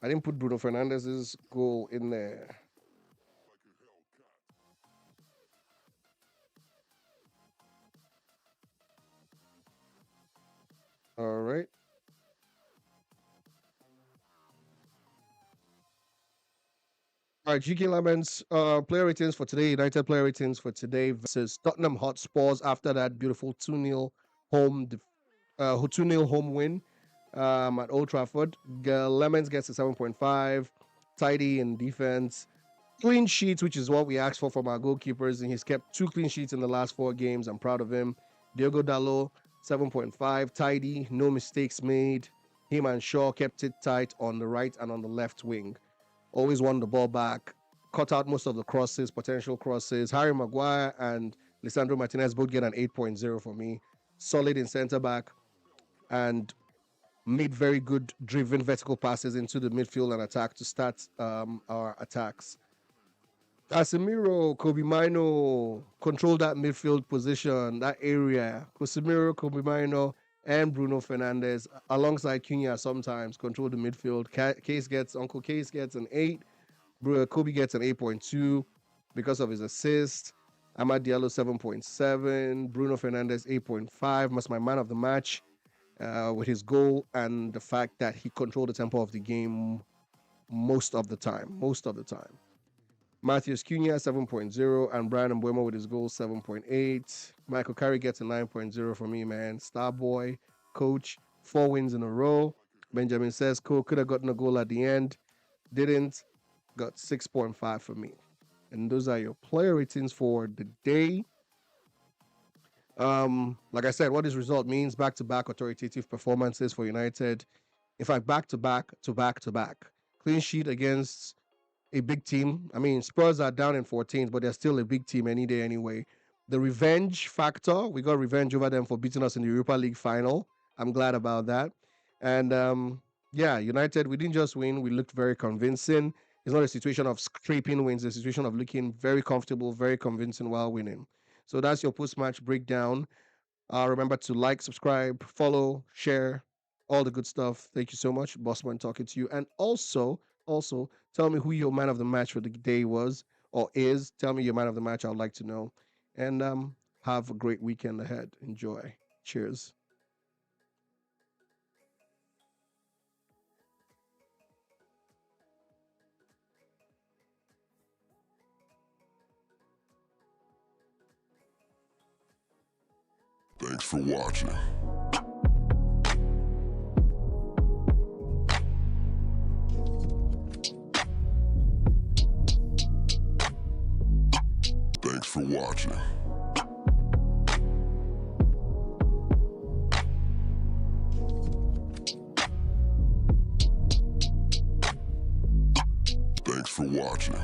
I didn't put Bruno Fernandez's goal in there. All right. All right, GK Lamens, player ratings for today, United player ratings for today versus Tottenham Hotspurs after that beautiful 2-0 home 2-0 home win at Old Trafford. Lemons gets a 7.5, tidy in defense. Clean sheets, which is what we asked for from our goalkeepers, and he's kept 2 clean sheets in the last 4 games. I'm proud of him. Diogo Dalot, 7.5, tidy, no mistakes made. Him and Shaw kept it tight on the right and on the left wing. Always won the ball back, cut out most of the crosses, potential crosses. Harry Maguire and Lisandro Martinez both get an 8.0 for me. Solid in centre back and made very good driven vertical passes into the midfield and attack to start our attacks. Casemiro, Kobe Mino control that midfield position, that area. Casemiro, Kobe Mino, and Bruno Fernandes, alongside Cunha, sometimes control the midfield. Uncle Case gets an 8. Kobe gets an 8.2 because of his assist. Amad Diallo 7.7. Bruno Fernandes 8.5. Was my man of the match with his goal and the fact that he controlled the tempo of the game most of the time. Most of the time. Matheus Cunha 7.0 and Brian Mbuemo with his goal 7.8. Michael Carey gets a 9.0 for me, man. Star boy, coach, 4 wins in a row. Benjamin Sesko could have gotten a goal at the end, didn't. Got 6.5 for me. And those are your player ratings for the day. Like I said, what this result means: back-to-back authoritative performances for United. In fact, back-to-back to back-to-back. Clean sheet against a big team. I mean, Spurs are down in 14th, but they're still a big team any day anyway. The revenge factor, we got revenge over them for beating us in the Europa League final. I'm glad about that. And yeah, United, we didn't just win, we looked very convincing. It's not a situation of scraping wins, it's a situation of looking very comfortable, very convincing while winning. So that's your post match breakdown. Remember to like, subscribe, follow, share, all the good stuff. Thank you so much, Bossman, talking to you. And also, tell me who your man of the match for the day was or is. Tell me your man of the match. I'd like to know. And have a great weekend ahead. Enjoy. Cheers. Thanks for watching. Thanks for watching. Thanks for watching.